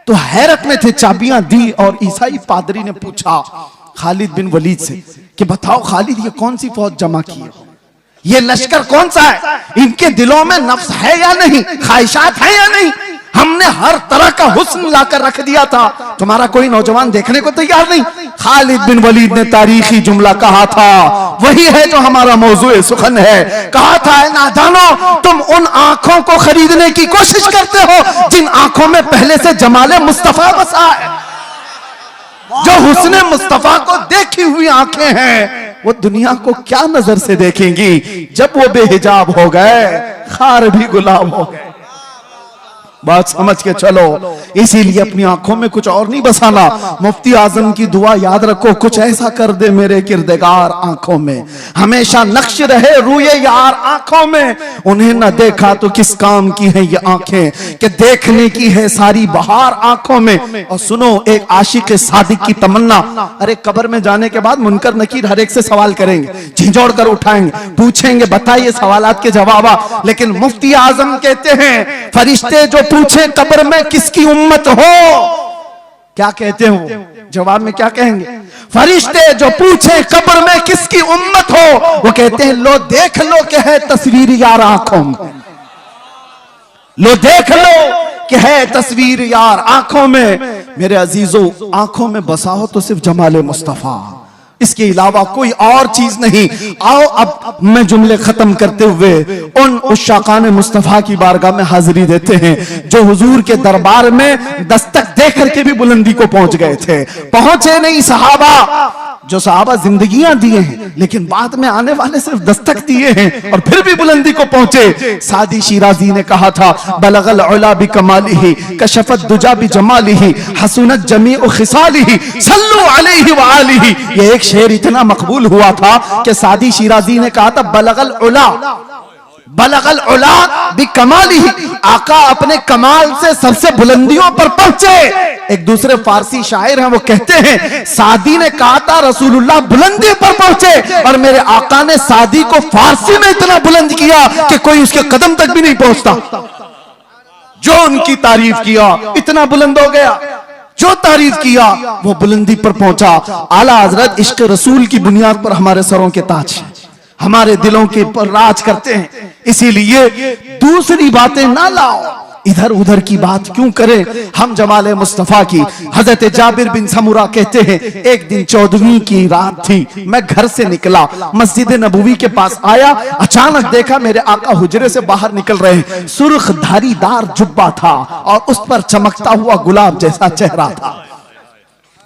तो हैरत में थे। चाबियां दी और ईसाई पादरी ने पूछा खालिद बिन वलीद से कि बताओ खालिद ये कौन सी फौज जमा की है, ये लश्कर कौन सा है, इनके दिलों में नफ्स है या नहीं, ख्वाहिशात है या नहीं? हमने हर तरह का हुस्न लाकर रख दिया था, तुम्हारा कोई नौजवान देखने को तैयार नहीं। खालिद बिन वलीद ने तारीखी जुमला कहा था, वही है जो हमारा मौजूए सुखन है। कहा था, ऐ नादानो, तुम उन आंखों को खरीदने की कोशिश करते हो जिन आंखों में पहले से जमाले मुस्तफा बसा है। जो हुस्ने मुस्तफा को देखी हुई आंखें हैं, वो दुनिया को क्या नजर से देखेंगी जब वो बेहिजाब हो गए, खार भी गुलाब हो गए। बात समझ के चलो। इसीलिए अपनी आंखों में कुछ और नहीं बसाना। मुफ्ती आजम की दुआ याद रखो, कुछ ऐसा कर दे मेरे किरदगार आंखों में, हमेशा नक्श रहे रूए यार आंखों में। उन्हें न देखा तो किस काम की है ये आंखें, कि देखने की है सारी बहार आंखों में। और सुनो, एक आशिक सादिक की तमन्ना, अरे कब्र में जाने के बाद मुनकर नकीर हर एक से सवाल करेंगे, झिझोड़ कर उठाएंगे, पूछेंगे बताइए सवालात के जवाब। लेकिन मुफ्ती आजम कहते हैं, फरिश्ते जो पूछे कब्र में किसकी उम्मत हो, क्या कहते हो? जवाब में क्या कहेंगे? फरिश्ते जो पूछे कब्र में किसकी उम्मत हो, वो कहते हैं लो देख लो कि है तस्वीर यार आंखों में, लो देख लो कि है तस्वीर यार आंखों में। मेरे अजीजों, आंखों में बसाओ तो सिर्फ जमाले मुस्तफा, इसके अलावा कोई और चीज नहीं। आओ अब मैं जुमले खत्म करते हुए उन उश्शाकान मुस्तफा की बारगाह में हाजिरी देते हैं जो हुजूर के दरबार में दस्तक दे करके भी बुलंदी को पहुंच गए थे। पहुंचे नहीं सहाबा, जो सहाबा जिंदगियां दिए हैं लेकिन बाद में आने वाले सिर्फ दस्तक दिए हैं और फिर भी बुलंदी को पहुंचे। सादी शिराजी ने कहा था, बलगल उला बि कमालिही कशफत दुजा बि जमालिही हसनत जमीउ खिसालिही सल्लु अलैहि व आलिही। ये एक शेर इतना मकबूल हुआ था कि सादी शिराजी ने कहा था, बलगल उला बि कमालिही, आका अपने कमाल से सबसे बुलंदियों पर पहुंचे। एक दूसरे फारसी शायर हैं, वो कहते हैं, सादी ने कहा था रसूलुल्लाह बुलंदी पर पहुंचे, और मेरे आका ने सादी को फारसी में इतना बुलंद किया कि कोई उसके कदम तक भी नहीं पहुंचता। जो उनकी तारीफ किया इतना बुलंद हो गया, जो तारीफ किया वो बुलंदी पर पहुंचा। आला हजरत इश्क रसूल की बुनियाद पर हमारे सरों के ताज हमारे दिलों के पर राज करते हैं। इसीलिए दूसरी बातें ना लाओ, इधर उधर की बात क्यों करें, हम जमाले मुस्तफा की। हजरत जाबिर बिन समुरा कहते हैं, एक दिन 14वीं की रात थी, मैं घर से निकला, मस्जिद नबवी के पास आया, अचानक देखा मेरे आका हुजरे से बाहर निकल रहे। सुर्ख धारीदार जुब्बा था और उस पर चमकता हुआ गुलाब जैसा चेहरा था।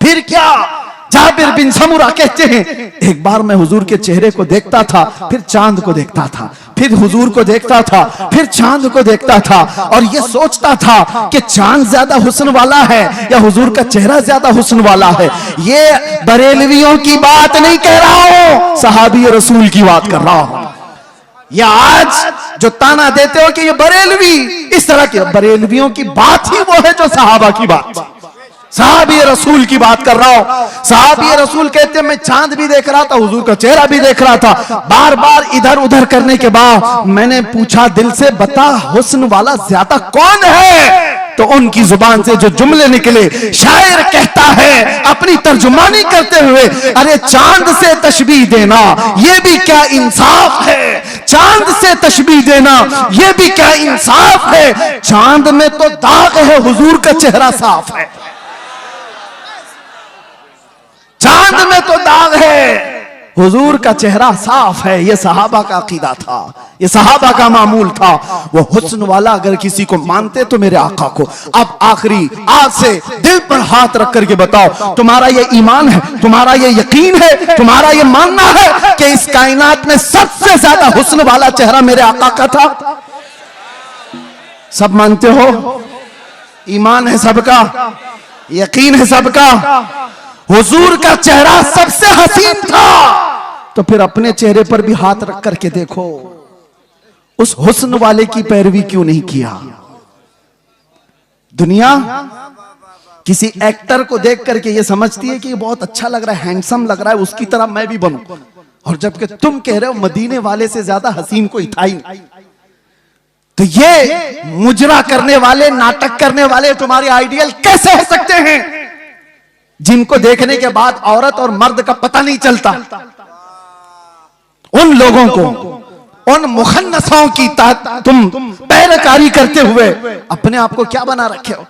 फिर क्या? जाबिर बिन समुरा कहते हैं, एक बार मैं हुजूर के चेहरे को देखता था, फिर चांद को देखता था, फिर हुजूर को देखता था, फिर चांद को देखता था, और ये सोचता था कि चांद ज्यादा हुस्न वाला है या हुजूर का चेहरा ज्यादा हुस्न वाला है। ये बरेलवियों की बात नहीं कह रहा हूं, सहाबी रसूल की बात कर रहा हूं। या आज जो ताना देते हो कि ये बरेलवी, इस तरह के बरेलवियों की बात ही वो है जो सहाबा की बात, साहबी रसूल की बात कर रहा हूं। साहबी रसूल कहते हैं, मैं चांद भी देख रहा था, हुजूर का चेहरा भी देख रहा था। बार बार इधर उधर करने के बाद मैंने पूछा दिल से, बता हुस्न वाला ज्यादा कौन है? तो उनकी जुबान से जो जुमले निकले, शायर कहता है अपनी तर्जुमानी करते हुए, अरे चांद से तशबीह देना ये भी क्या इंसाफ है, चांद से तशबीह देना ये भी क्या इंसाफ है। चांद में तो दाग है, हुजूर का चेहरा साफ है। चांद में तो दाग है, हुजूर का चेहरा साफ है। ये सहाबा का अकीदा था, ये सहाबा का मामूल था। वो हुस्न वाला अगर किसी को मानते तो मेरे आका को। अब आखिरी, आज से दिल पर हाथ रख करके बताओ, तुम्हारा ये ईमान है, तुम्हारा ये यकीन है, तुम्हारा ये मानना है कि इस कायनात में सबसे ज्यादा हुस्न वाला चेहरा मेरे आका का था? सब मानते हो? ईमान है सबका, यकीन है सबका, हुजूर का चेहरा सबसे हसीन था। तो फिर अपने चेहरे पर भी हाथ रख करके देखो, उस हुस्न वाले की पैरवी क्यों नहीं किया? दुनिया किसी एक्टर को देख करके ये समझती है कि ये बहुत अच्छा लग रहा है, हैंडसम लग रहा है, उसकी तरह मैं भी बनूं। और जबकि तुम कह रहे हो मदीने वाले से ज्यादा हसीन कोई था ही नहीं। तो ये मुजरा करने वाले, नाटक करने वाले तुम्हारे आइडियल कैसे हो सकते हैं, जिनको देखने के बाद औरत और मर्द का पता नहीं चलता? उन लोगों को, उन मुखन्नसों की तुम पैरकारी करते हुए अपने आप को क्या बना रखे हो?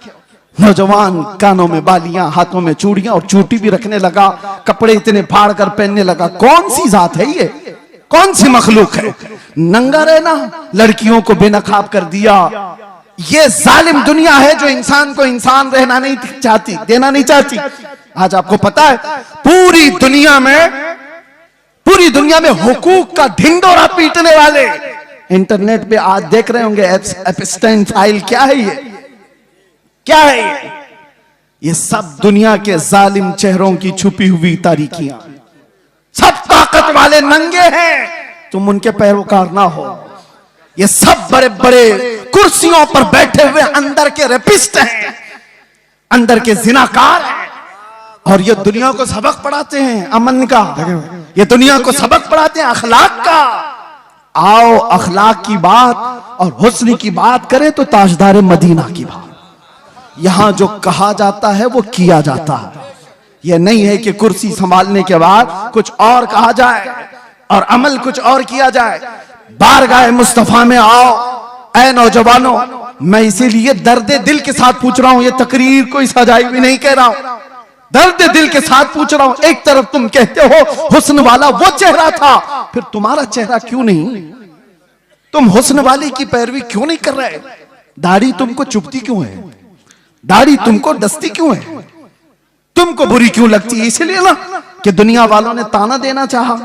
नौजवान कानों में बालियां, हाथों में चूड़ियां और चूटी भी रखने लगा, कपड़े इतने फाड़ कर पहनने लगा। कौन सी जात है ये? कौन सी मखलूक है? नंगा रहना, लड़कियों को बेनकाब कर दिया। ये जालिम दुनिया है जो इंसान को इंसान रहना नहीं चाहती, देना नहीं चाहती। आज आपको पता है पूरी दुनिया में हुकूक का ढिंडोरा पीटने वाले इंटरनेट पे आज देख रहे होंगे एप्स्टाइन फाइल। क्या है ये? क्या है ये? ये सब दुनिया के जालिम चेहरों की छुपी हुई तारीकियां। सब ताकत वाले नंगे हैं, तुम उनके पैरोकार ना हो। ये सब बड़े बड़े कुर्सियों पर बैठे हुए अंदर के रेपिस्ट हैं, अंदर के जिनाकार हैं, और ये दुनिया को सबक पढ़ाते हैं अमन का, ये दुनिया को सबक पढ़ाते हैं अखलाक का। आओ अखलाक की बात और हुस्न की बात करें तो ताजदार मदीना की बात। यहां जो कहा जाता है वो किया जाता है। यह नहीं है कि कुर्सी संभालने के बाद कुछ और कहा जाए और अमल कुछ और किया जाए। बारगाह मुस्तफा में आओ ऐ नौजवानों। मैं इसीलिए दर्द दिल के साथ पूछ रहा हूं, ये तकरीर कोई सजाई भी नहीं कह रहा हूं, दर्द दिल के साथ पूछ रहा हूं। एक तरफ तुम कहते हो हुस्न वाला वो चेहरा था, फिर तुम्हारा चेहरा क्यों नहीं? तुम हुस्न वाली की पैरवी क्यों नहीं कर रहे? दाढ़ी तुमको चुभती क्यों है? दाढ़ी तुमको डसती क्यों है? तुमको बुरी क्यों लगती है? इसलिए ना कि दुनिया वालों ने ताना देना चाहा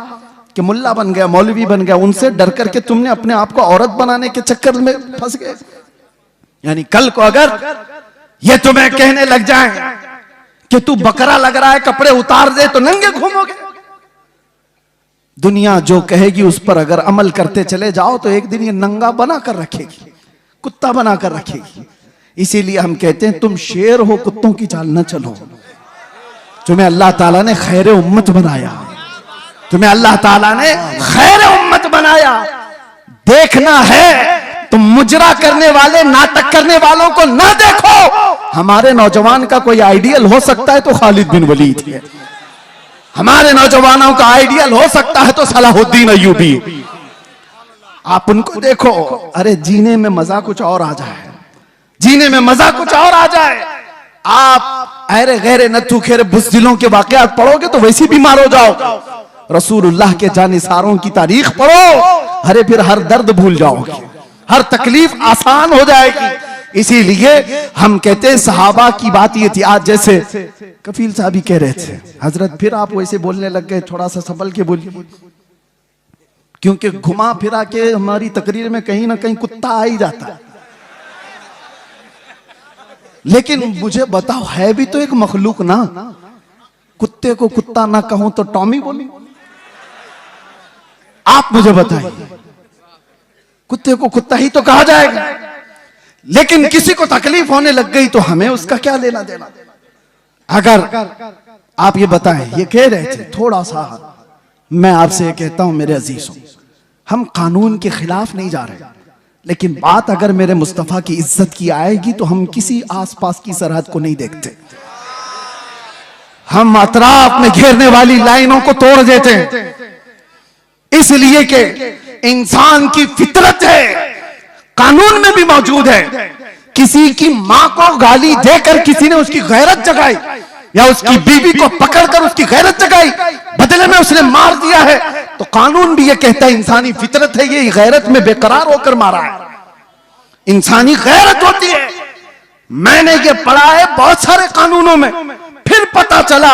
कि मुल्ला बन गया, मौलवी बन गया, उनसे डर करके तुमने अपने आप को औरत बनाने के चक्कर में फंस गए। यानी कल को अगर ये तुम्हें कहने लग जाए कि तू बकरा लग रहा है, कपड़े उतार दे, तो नंगे घूमोगे। दुनिया जो कहेगी उस पर अगर अमल करते चले जाओ तो एक दिन ये नंगा बना कर रखेगी, कुत्ता बना कर रखेगी। इसीलिए हम कहते हैं तुम शेर हो, कुत्तों की चाल न चलो। तुम्हें अल्लाह ताला ने खैर उम्मत बनाया, तुम्हें अल्लाह ताला ने खैर उम्मत बनाया। देखना है तुम मुजरा करने वाले, नाटक करने वालों को ना देखो। हमारे नौजवान का कोई आइडियल हो सकता है तो खालिद बिन वलीद है, हमारे नौजवानों का आइडियल हो सकता है तो सलाहुद्दीन अय्यूबी। आप उनको देखो, अरे जीने में मजा कुछ और आ जाए, जीने में मजा कुछ और आ जाए। आप अरे गैरे नथु खेरे बुज़दिलों के वाकयात पढ़ोगे तो वैसे बीमार हो जाओ। रसूलुल्लाह के जानिसारों की तारीख पढ़ो, अरे फिर हर दर्द भूल जाओगे, हर तकलीफ आसान हो जाएगी। इसीलिए हम कहते हैं सहाबा की बात ये थी। आज जैसे कफील साहब ही कह रहे थे, हजरत फिर आप वैसे बोलने लग गए, थोड़ा सा संभल के बोलिए, क्योंकि घुमा फिरा के हमारी तकरीर में कहीं ना कहीं कुत्ता आ ही जाता है। लेकिन मुझे बताओ, है भी तो एक मखलूक ना। कुत्ते को कुत्ता ना कहूं तो टॉमी बोलूं? आप मुझे बताइए, कुत्ते को कुत्ता ही तो कहा जाएगा। लेकिन किसी को तकलीफ होने लग गई तो हमें उसका क्या लेना देना? अगर आप ये बताएं, ये कह रहे थे थोड़ा सा, मैं आपसे कहता हूं मेरे अजीजों, हम कानून के खिलाफ नहीं जा रहे, लेकिन बात अगर मेरे मुस्तफा की इज्जत की आएगी तो हम किसी आसपास की सरहद को नहीं देखते। हम अतराफ में घेरने वाली लाइनों को तोड़ देते हैं, इसलिए कि इंसान की फितरत है, कानून में भी मौजूद है। किसी की मां को गाली देकर किसी ने उसकी गैरत जगाई, या उसकी बीवी को पकड़कर उसकी गैरत जगाई, बदले में उसने मार दिया है, तो कानून भी ये कहता है इंसानी फितरत है, ये गैरत में बेकरार होकर मारा है, इंसानी गैरत होती है। मैंने ये पढ़ा है बहुत सारे कानूनों में, फिर पता चला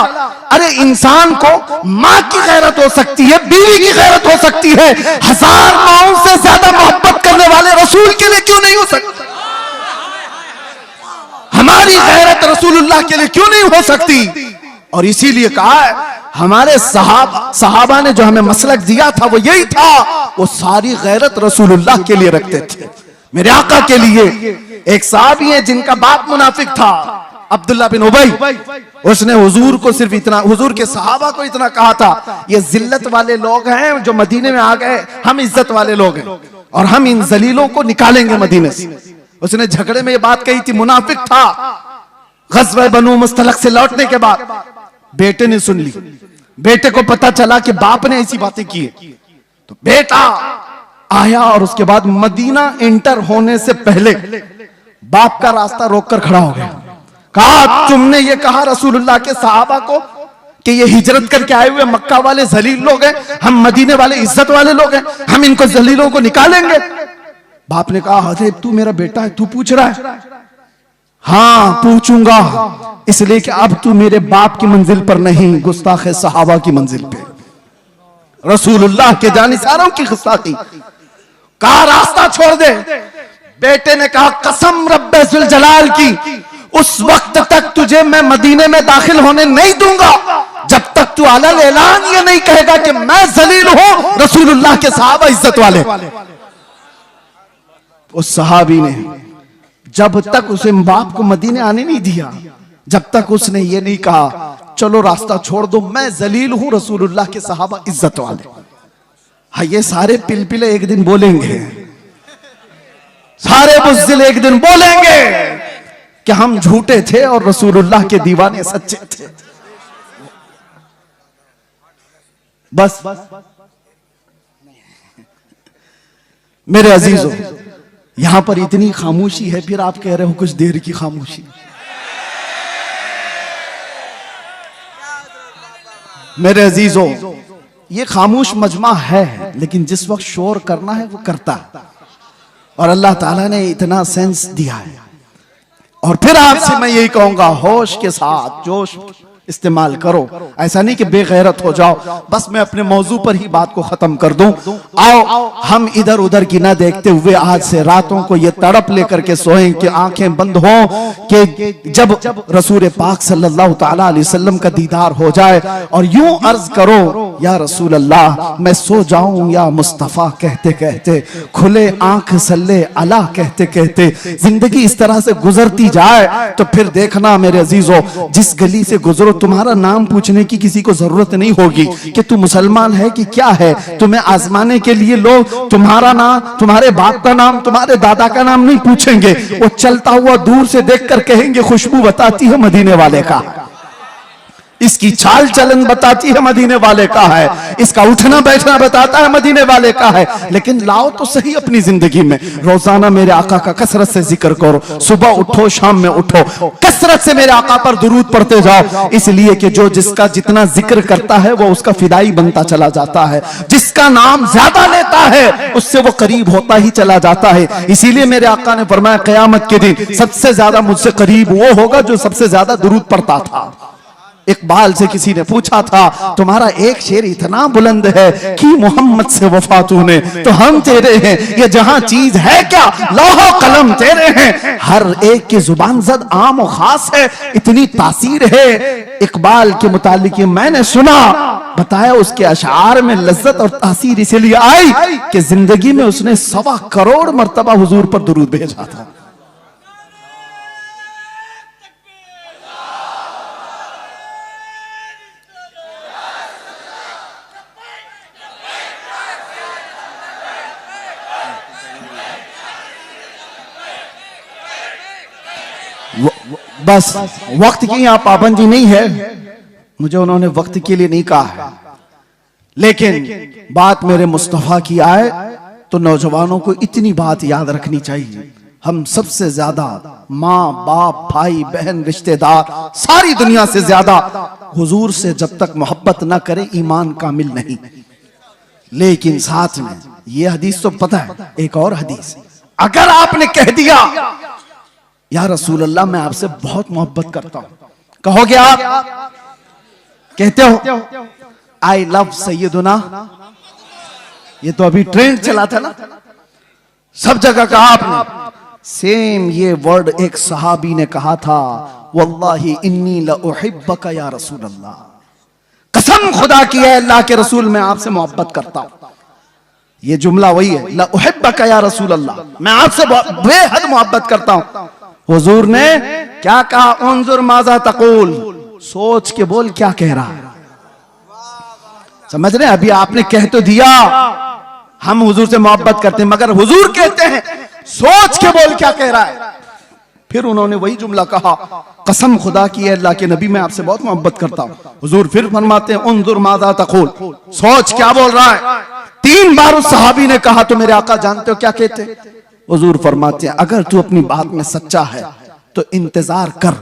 अरे इंसान को मां की गैरत हो सकती है, बीवी की गैरत हो सकती है, हजार माओं से ज्यादा मोहब्बत करने वाले रसूल के लिए क्यों नहीं हो सकती? हमारी गैरत रसूलुल्लाह के लिए क्यों नहीं हो सकती? और इसीलिए कहा है हमारे सहाबा ने जो हमें मसलक दिया था वो यही था, वो सारी गैरत रसूलुल्लाह के लिए रखते थे, मेरे आका के लिए। एक साहबी है जिनका बाप मुनाफिक था, अब्दुल्ला बिन उबई। उसने हुजूर को सिर्फ इतना, हुजूर के सहाबा को इतना कहा था, ये जिल्लत वाले लोग हैं जो मदीने में आ गए, हम इज्जत वाले लोग हैं और हम इन जलीलों को निकालेंगे मदीने से। उसने झगड़े में ये बात कही थी, मुनाफिक था। गज़वा बनु मुस्तलक से लौटने के बाद बेटे ने सुन ली, बेटे को पता चला कि बाप ने ऐसी बातें की, तो बेटा आया और उसके बाद मदीना एंटर होने से पहले बाप का रास्ता रोककर खड़ा हो गया। कहा तुमने ये कहा रसूलुल्लाह के सहाबा को कि ये हिजरत करके आए हुए मक्का वाले जलील लोग हैं, हम मदीने वाले इज्जत वाले लोग हैं, हम इनको जलीलों को निकालेंगे। बाप ने कहा हजरत तू मेरा बेटा है, तू पूछ रहा है? हाँ पूछूंगा, इसलिए कि अब तू मेरे बाप की मंजिल पर नहीं, गुस्ताख सहाबा की मंजिल पे, रसूलुल्लाह के जानिसारों की गुस्ताखी। कहा रास्ता छोड़ दे। बेटे ने कहा कसम रब्बे जुल जलाल की, उस वक्त तक तुझे मैं मदीने में दाखिल होने नहीं दूंगा जब तक तू अलल ऐलान ये नहीं कहेगा कि मैं जलील हूं, रसूलुल्लाह के सहाबा इज्जत वाले। उस सहाबी ने जब तक उसे बाप को मदीने आने नहीं दिया, जब तक उसने ये नहीं कहा चलो रास्ता छोड़ दो, मैं जलील हूं, रसूलुल्लाह के सहाबा इज्जत वाले। हाँ ये सारे पिलपिले एक दिन बोलेंगे, सारे बुज़दिल एक दिन बोलेंगे कि हम झूठे थे और रसूलुल्लाह के दीवाने सच्चे थे। बस मेरे अजीजों, यहां पर इतनी खामोशी है, फिर आप कह रहे हो कुछ देर की खामोशी। मेरे अजीजों, ये खामोश मजमा है, लेकिन जिस वक्त शोर करना है वो करता है, और अल्लाह ताला ने इतना सेंस दिया है। और फिर आपसे मैं यही कहूंगा, होश के साथ जोश इस्तेमाल करो, ऐसा नहीं कि बेगैरत हो जाओ। बस मैं अपने मौजू पर ही बात को खत्म कर दूं। आओ हम इधर उधर की ना देखते हुए आज से रातों को ये तड़प लेकर के सोएं कि आंखें बंद हो कि जब रसूल पाक सल्लल्लाहु ताला अलैहि वसल्लम का दीदार हो जाए, और यूं अर्ज करो या रसूल अल्लाह मैं सो जाऊं या मुस्तफा कहते कहते, खुले आंख सल्ले अला कहते कहते जिंदगी इस तरह से गुजरती जाए तो फिर देखना मेरे अजीजों, जिस गली से गुजरो तुम्हारा नाम पूछने की किसी को जरूरत नहीं होगी कि तू मुसलमान है कि क्या है। तुम्हें आजमाने के लिए लोग तुम्हारा नाम, तुम्हारे बाप का नाम, तुम्हारे दादा का नाम नहीं पूछेंगे, वो चलता हुआ दूर से देखकर कहेंगे खुशबू बताती है मदीने वाले का, इसकी चाल चलन बताती है मदीने वाले का है, इसका उठना बैठना बताता है मदीने वाले का है। लेकिन लाओ तो सही अपनी जिंदगी में रोजाना मेरे आका का कसरत से जिक्र करो, सुबह उठो शाम में उठो, कसरत से मेरे आका पर दुरूद पढ़ते जाओ, इसलिए कि जो जिसका जितना जिक्र करता है वो उसका फिदाई बनता चला जाता है, जिसका नाम ज्यादा लेता है उससे वो करीब होता ही चला जाता है। इसीलिए मेरे आका ने फरमाया क़यामत के दिन सबसे ज्यादा मुझसे करीब वो होगा जो सबसे ज्यादा दुरूद पढ़ता था। इकबाल से किसी ने पूछा था तुम्हारा एक शेर इतना बुलंद है कि मोहम्मद से वफा तूने, तो हम तेरे हैं, ये जहां चीज है क्या लौह कलम तेरे हैं, हर एक की जुबान जद आम और खास है, इतनी तासीर है। इकबाल के मुतालिक मैंने सुना, बताया उसके अशार में लज्जत और तासीर इसलिए आई कि जिंदगी में उसने 1.25 करोड़ मर्तबा हुजूर पर दुरूद भेजा था। बस वक्त की यहां पाबंदी नहीं है, मुझे उन्होंने वक्त के लिए नहीं कहा है, लेकिन बात मेरे मुस्तफा की आए तो नौजवानों को इतनी बात याद रखनी चाहिए, हम सबसे ज्यादा माँ बाप भाई बहन रिश्तेदार सारी दुनिया से ज्यादा हुजूर से जब तक मोहब्बत ना करे ईमान कामिल नहीं। लेकिन साथ में ये हदीस तो पता है, एक और हदीस, अगर आपने कह दिया या रसूल अल्लाह मैं आपसे बहुत मोहब्बत करता हूं, कहोगे आप कहते हो आई लव सैयदुना, ये तो अभी ट्रेंड चला था ना, सब जगह कहा आपने। सेम ये वर्ड एक सहाबी ने कहा था, वल्लाही इन्नी लउहिब्बका या रसूल अल्लाह, कसम खुदा की है अल्लाह के रसूल मैं आपसे मोहब्बत करता हूं। ये जुमला वही है, लउहिब्बका या रसूल अल्लाह, मैं आपसे बेहद मोहब्बत करता हूं। हुजूर ने क्या कहा, उन्जुर माजा तकूल, सोच के बोल क्या कह रहा है। समझ रहे, अभी आपने कह तो दिया हम हुजूर से मोहब्बत करते हैं, मगर हुजूर कहते हैं सोच के बोल क्या कह रहा है। फिर उन्होंने वही जुमला कहा, कसम खुदा की है अल्लाह के नबी मैं आपसे बहुत मोहब्बत करता हूं। हुजूर फिर फरमाते हैं, उन्जुर माज़ा तक़ूल, सोच क्या बोल रहा है। 3 बार उस सहाबी ने कहा तो मेरे आका जानते हो क्या कहते? हुजूर फरमाते हैं, अगर तू अपनी बात में सच्चा है तो इंतजार कर,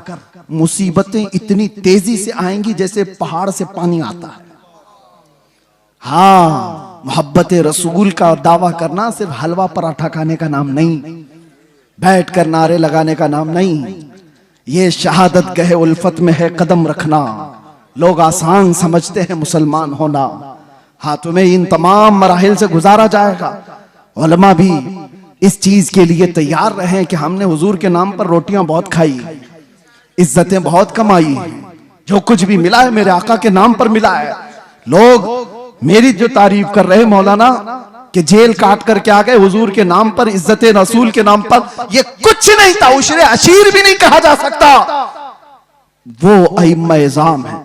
मुसीबतें इतनी तेजी से आएंगी जैसे पहाड़ से पानी आता है। हाँ, मोहब्बत रसूल का दावा करना सिर्फ हलवा पराठा खाने का नाम नहीं, बैठ कर नारे लगाने का नाम नहीं, ये शहादत गहे उल्फत में है कदम रखना। लोग आसान समझते हैं मुसलमान होना, हाँ तुम्हें इन तमाम मराहिल से गुजारा जाएगा। उलमा भी इस चीज के लिए तैयार रहे कि हमने हुजूर के नाम पर रोटियां बहुत खाई, इज्जतें बहुत कमाई, जो कुछ भी मिला है मेरे आका के नाम पर मिला है। लोग मेरी जो तारीफ कर रहे मौलाना कि जेल काट करके आ गए हुजूर के नाम पर, इज्जत रसूल के नाम पर, ये कुछ नहीं था, उशरे अशीर भी नहीं कहा जा सकता। वो अइम्मा इज़ाम है।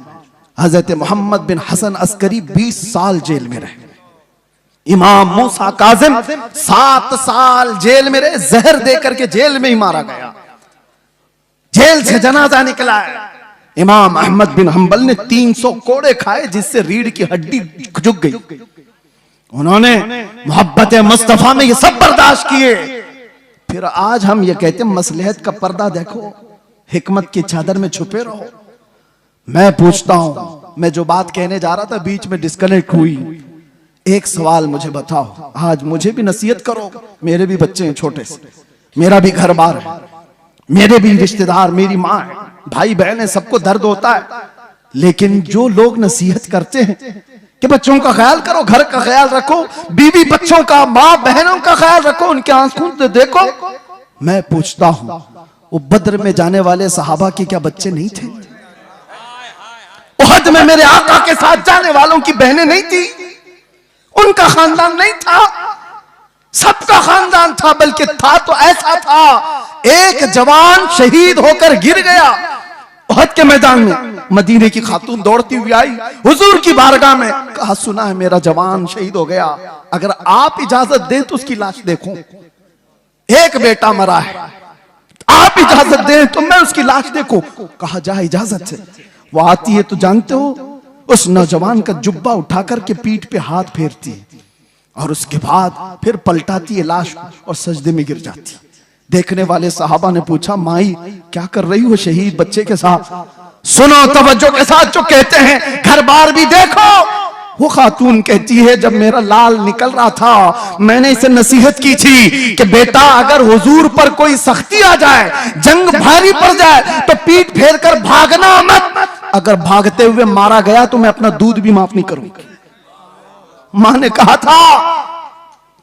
हजरत मोहम्मद बिन हसन अस्करी 20 साल जेल में रहे, इमाम मूसा काजिम 7 साल जेल में रहे, जहर देकर के जेल में ही मारा गया, जेल से जनाजा निकला है। इमाम अहमद बिन हंबल ने 300 कोड़े खाए जिससे रीढ़ की हड्डी झुक गई। उन्होंने मोहब्बत मुस्तफा में ये सब बर्दाश्त किए। फिर आज हम ये कहते हैं मसलहत का पर्दा देखो, हिकमत की चादर में छुपे रहो। मैं पूछता हूं, मैं जो बात कहने जा रहा था बीच में डिस्कनेक्ट हुई। एक सवाल मुझे बताओ, आज मुझे भी नसीहत करो, मेरे भी बच्चे हैं छोटे से, मेरा भी घर बार है, मेरे भी रिश्तेदार, मेरी माँ है, भाई बहन है, सबको दर्द होता है। लेकिन जो लोग नसीहत करते हैं कि बच्चों का ख्याल करो, घर का ख्याल रखो, बीवी बच्चों का, माँ बहनों का ख्याल रखो, उनके आंसू से देखो, मैं पूछता हूं वो बद्र में जाने वाले सहाबा के क्या बच्चे नहीं थे? उहद में मेरे आका के साथ जाने वालों की बहनें नहीं थी? उनका खानदान नहीं था? सबका खानदान था, बल्कि था तो ऐसा था, एक जवान शहीद होकर गिर गया उहद के मैदान में। मदीने की खातून दौड़ती हुई आई हुजूर की बारगाह में, कहा सुना है मेरा जवान शहीद हो गया, अगर आप इजाजत दें तो उसकी लाश देखूं। एक बेटा मरा है, आप इजाजत दें तो मैं उसकी लाश देखूं। कहा जा इजाजत से। वो आती है तो जानते हो, उस नौजवान का जुब्बा उठा करके पीठ पे हाथ फेरती है और उसके बाद फिर पलटाती है लाश और सजदे में गिर जाती। देखने वाले साहबा ने पूछा, माई क्या कर रही हो शहीद बच्चे के साथ? सुनो तवज्जो के साथ जो कहते हैं, घर बार भी देखो। वो खातून कहती है, जब मेरा लाल निकल रहा था मैंने इसे नसीहत की थी कि बेटा अगर हुजूर पर कोई सख्ती आ जाए, जंग भारी पड़ जाए तो पीठ फेर कर भागना मत, अगर भागते हुए मारा गया तो मैं अपना दूध भी माफ नहीं करूंगी। मां ने कहा था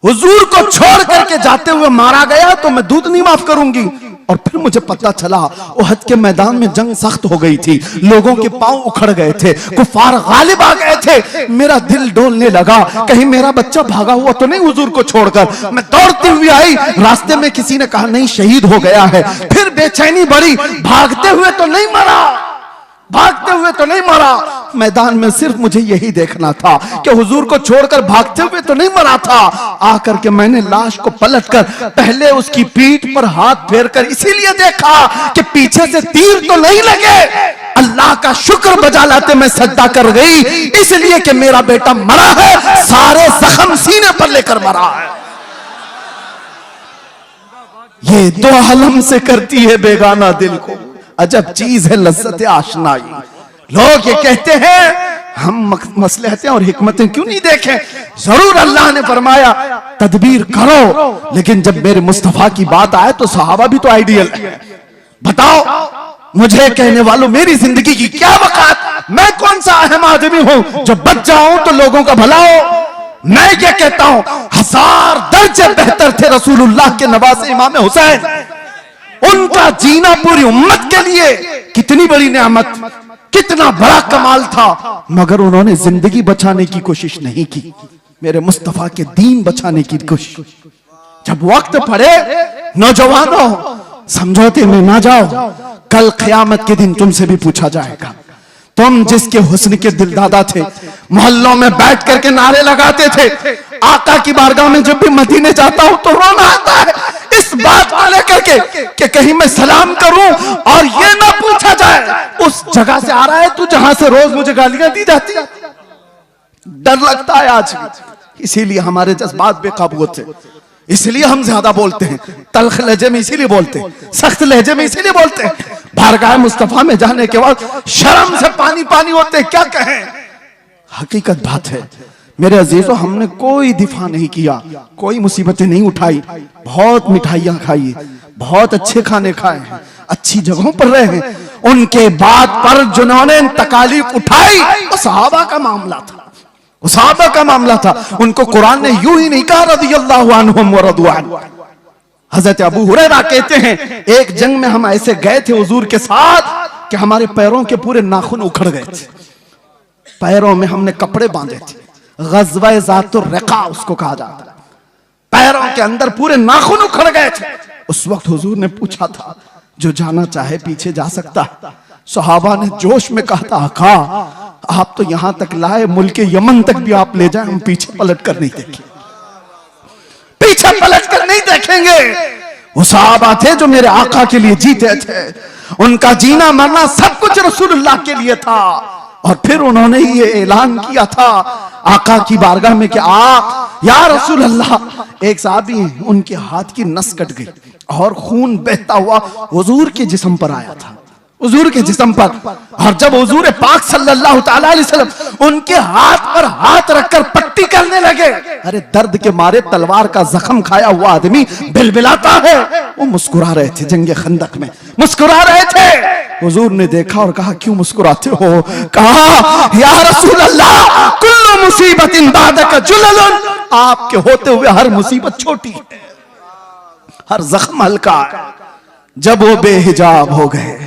हुजूर को छोड़ करके जाते हुए मारा गया तो मैं दूध नहीं माफ करूंगी। और फिर मुझे पता चला उहद के मैदान में जंग सख्त हो गई थी, लोगों के पांव उखड़ गए थे, कुफार गालिब आ गए थे। मेरा दिल डोलने लगा, कहीं मेरा बच्चा भागा हुआ तो नहीं हुजूर को छोड़कर। मैं दौड़ती हुई आई, रास्ते में किसी ने कहा नहीं शहीद हो गया है। फिर बेचैनी बढ़ी, भागते हुए तो नहीं मरा, भागते हुए तो नहीं मरा। मैदान में सिर्फ मुझे यही देखना था कि हुजूर को छोड़कर भागते हुए तो नहीं मरा था। आकर के मैंने लाश को पलटकर पहले उसकी पीठ पर हाथ फेरकर इसीलिए देखा कि पीछे से तीर तो नहीं लगे। अल्लाह का शुक्र बजा लाते मैं सजदा कर गई, इसलिए कि मेरा बेटा मरा है, सारे जख्म सीने पर लेकर मरा है। ये दो आलम से करती है बेगाना दिल को, अजब चीज है लज्जत आशनाई। लोग ये कहते हैं हम मसलहतें और हिकमतें क्यों नहीं देखें? जरूर अल्लाह ने फरमाया तदबीर करो, लेकिन जब मेरे मुस्तफा की बात आए तो सहाबा भी तो आइडियल है। बताओ मुझे कहने वालों मेरी जिंदगी की क्या वकात? मैं कौन सा अहम आदमी हूं जो बच जाऊं तो लोगों का भला हो? मैं ये कहता हूं 1000 दर्जे बेहतर थे रसूलुल्लाह के नवासे इमाम हुसैन। उनका जीना पूरी उम्मत के लिए कितनी बड़ी नेमत, कितना बड़ा कमाल था, मगर उन्होंने जिंदगी बचाने की कोशिश नहीं की, मेरे मुस्तफा के दीन बचाने की कोशिश। जब वक्त पड़े नौजवानों समझौते में ना जाओ, कल क़यामत के दिन तुमसे भी पूछा जाएगा। तुम जिसके हुस्न के दिलदादा थे, मोहल्लों में बैठ करके नारे लगाते थे, आका की बारगाह में जब भी मदीने जाता हूं तो रोना आता है, इस बात को लेकर के कि कहीं मैं सलाम करूं और ये ना पूछा जाए उस जगह से आ रहा है तू जहां से रोज मुझे गालियां दी जाती है। डर लगता है आज भी, इसीलिए हमारे जज्बात बेकाबू होते हैं, इसलिए हम ज्यादा बोलते हैं, तल्ख लहजे में इसीलिए बोलते हैं, सख्त लहजे में इसीलिए बोलते हैं। बारगाह मुस्तफा में जाने के बाद शर्म से पानी पानी होते हैं, क्या कहें। हकीकत बात है मेरे अजीजों, हमने कोई दिफा नहीं किया, कोई मुसीबतें नहीं उठाई, बहुत मिठाइयां खाई, बहुत अच्छे खाने खाए हैं, अच्छी जगहों पर रहे हैं। उनके बाद पर जिन्होंने तकालीफ उठाई वो सहाबा का मामला था, वो सहाबा का मामला था। उनको कुरान ने यूं ही नहीं कहा रज़ियल्लाहु अन्हुम व रज़ू अन्हु। हजरत अबू हुरैरा कहते हैं एक जंग में हम ऐसे गए थे हुजूर के साथ कि हमारे पैरों के पूरे नाखून उखड़ गए थे, पैरों में हमने कपड़े बांधे थे, ग़ज़वा ज़ातुर रिक़ा उसको कहा जाता है, पैरों के अंदर पूरे नाखून उखड़ गए थे। उस वक्त हुजूर ने पूछा था जो जाना चाहे पीछे जा सकता है। सहाबा ने जोश में कहा था आका आप तो यहां तक लाए, मुल्क यमन तक भी आप ले जाए, हम पीछे पलट कर नहीं देखेंगे, पीछे पलट कर नहीं देखेंगे। वो सहाबा थे जो मेरे आका के लिए जीते थे, उनका जीना मरना सब कुछ रसूलुल्लाह के लिए था। और फिर उन्होंने ये ऐलान किया था आका की बारगाह में कि या रसूल अल्लाह, एक साहबी हैं उनके हाथ की नस कट गई और खून बहता हुआ हुजूर के जिस्म पर आया था, हुजूर के जिस्म पर। और जब हुजूर पाक सल्लल्लाहु अलैहि वसल्लम उनके हाथ पर हाथ रखकर पट्टी करने लगे, अरे दर्द के मारे तलवार का जख्म खाया हुआ आदमी बिलबिलाता है, वो मुस्कुरा रहे थे, जंगे खंदक में मुस्कुरा रहे थे। हुजूर ने देखा और कहा क्यों मुस्कुराते हो? कहा या रसूल अल्लाह कुल्लु मुसीबतिन बादक जुललुन, आपके होते हुए हर मुसीबत छोटी है, हर जख्म हल्का है। जब वो बेहिजाब हो गए,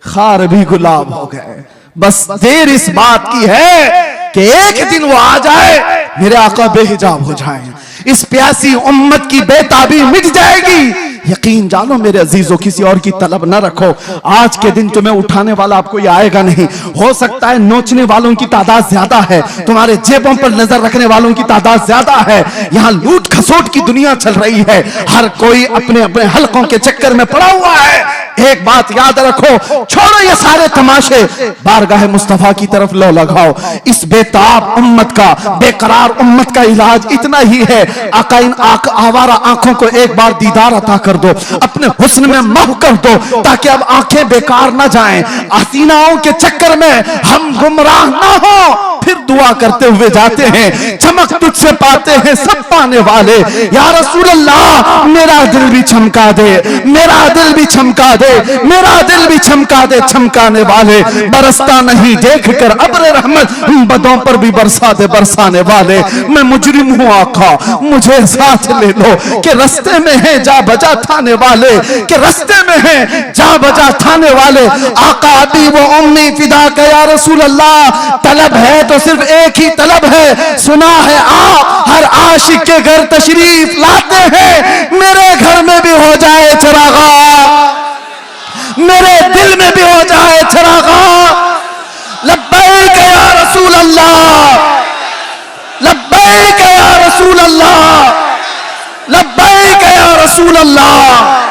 खार भी गुलाब हो गए, बस देर इस बात की है कि एक दिन वो आ जाए, मेरे आका बेहिजाब हो जाए, इस प्यासी उम्मत की बेताबी मिट जाएगी। यकीन जानो मेरे अजीजों, किसी और की तलब न रखो। आज के दिन तुम्हें उठाने वाला आपको ये आएगा नहीं। हो सकता है नोचने वालों की तादाद ज्यादा है, तुम्हारे जेबों पर नजर रखने वालों की तादाद ज्यादा है। यहाँ लूट खसोट की दुनिया चल रही है, हर कोई अपने अपने हलकों के चक्कर में पड़ा हुआ है। एक बात याद रखो, छोड़ो ये सारे तमाशे, बारगाह मुस्तफा की तरफ लो लगाओ। इस बेताब उम्मत का, बेकरार उम्मत का इलाज इतना ही है, आका इन आवारा आंखों को एक बार दीदार अता कर दो, अपने हुस्न में महव कर दो, ताकि अब आंखें बेकार ना जाएं, हसीनाओं के चक्कर में हम गुमराह ना हो। फिर दुआ करते हुए जाते हैं, चमक तुझसे पाते हैं सब पाने वाले। या रसूल अल्लाह मेरा दिल भी चमका दे, मेरा दिल भी चमका दे, मेरा दिल भी चमका दे, चमकाने वाले। बरसता नहीं देख कर अब्र रहमत, बदों पर भी बरसा दे बरसाने वाले। मैं मुजरिम हूँ आका, मुझे साथ ले लो, कि रस्ते में है जा बजा थाने वाले, कि रस्ते में है जा बजा थाने वाले। आका अभी वो उम्मी फिदा का या रसूल अल्लाह, तलब है तो सिर्फ एक ही तलब है, सुना है आप हर आशिक के घर तशरीफ लाते हैं, मेरे घर में भी हो जाए चरागा, मेरे दिल में भी हो जाए चरागा। लब्बैक या रसूल अल्लाह, लब्बैक या रसूल अल्लाह, लब्बैक या रसूल अल्लाह।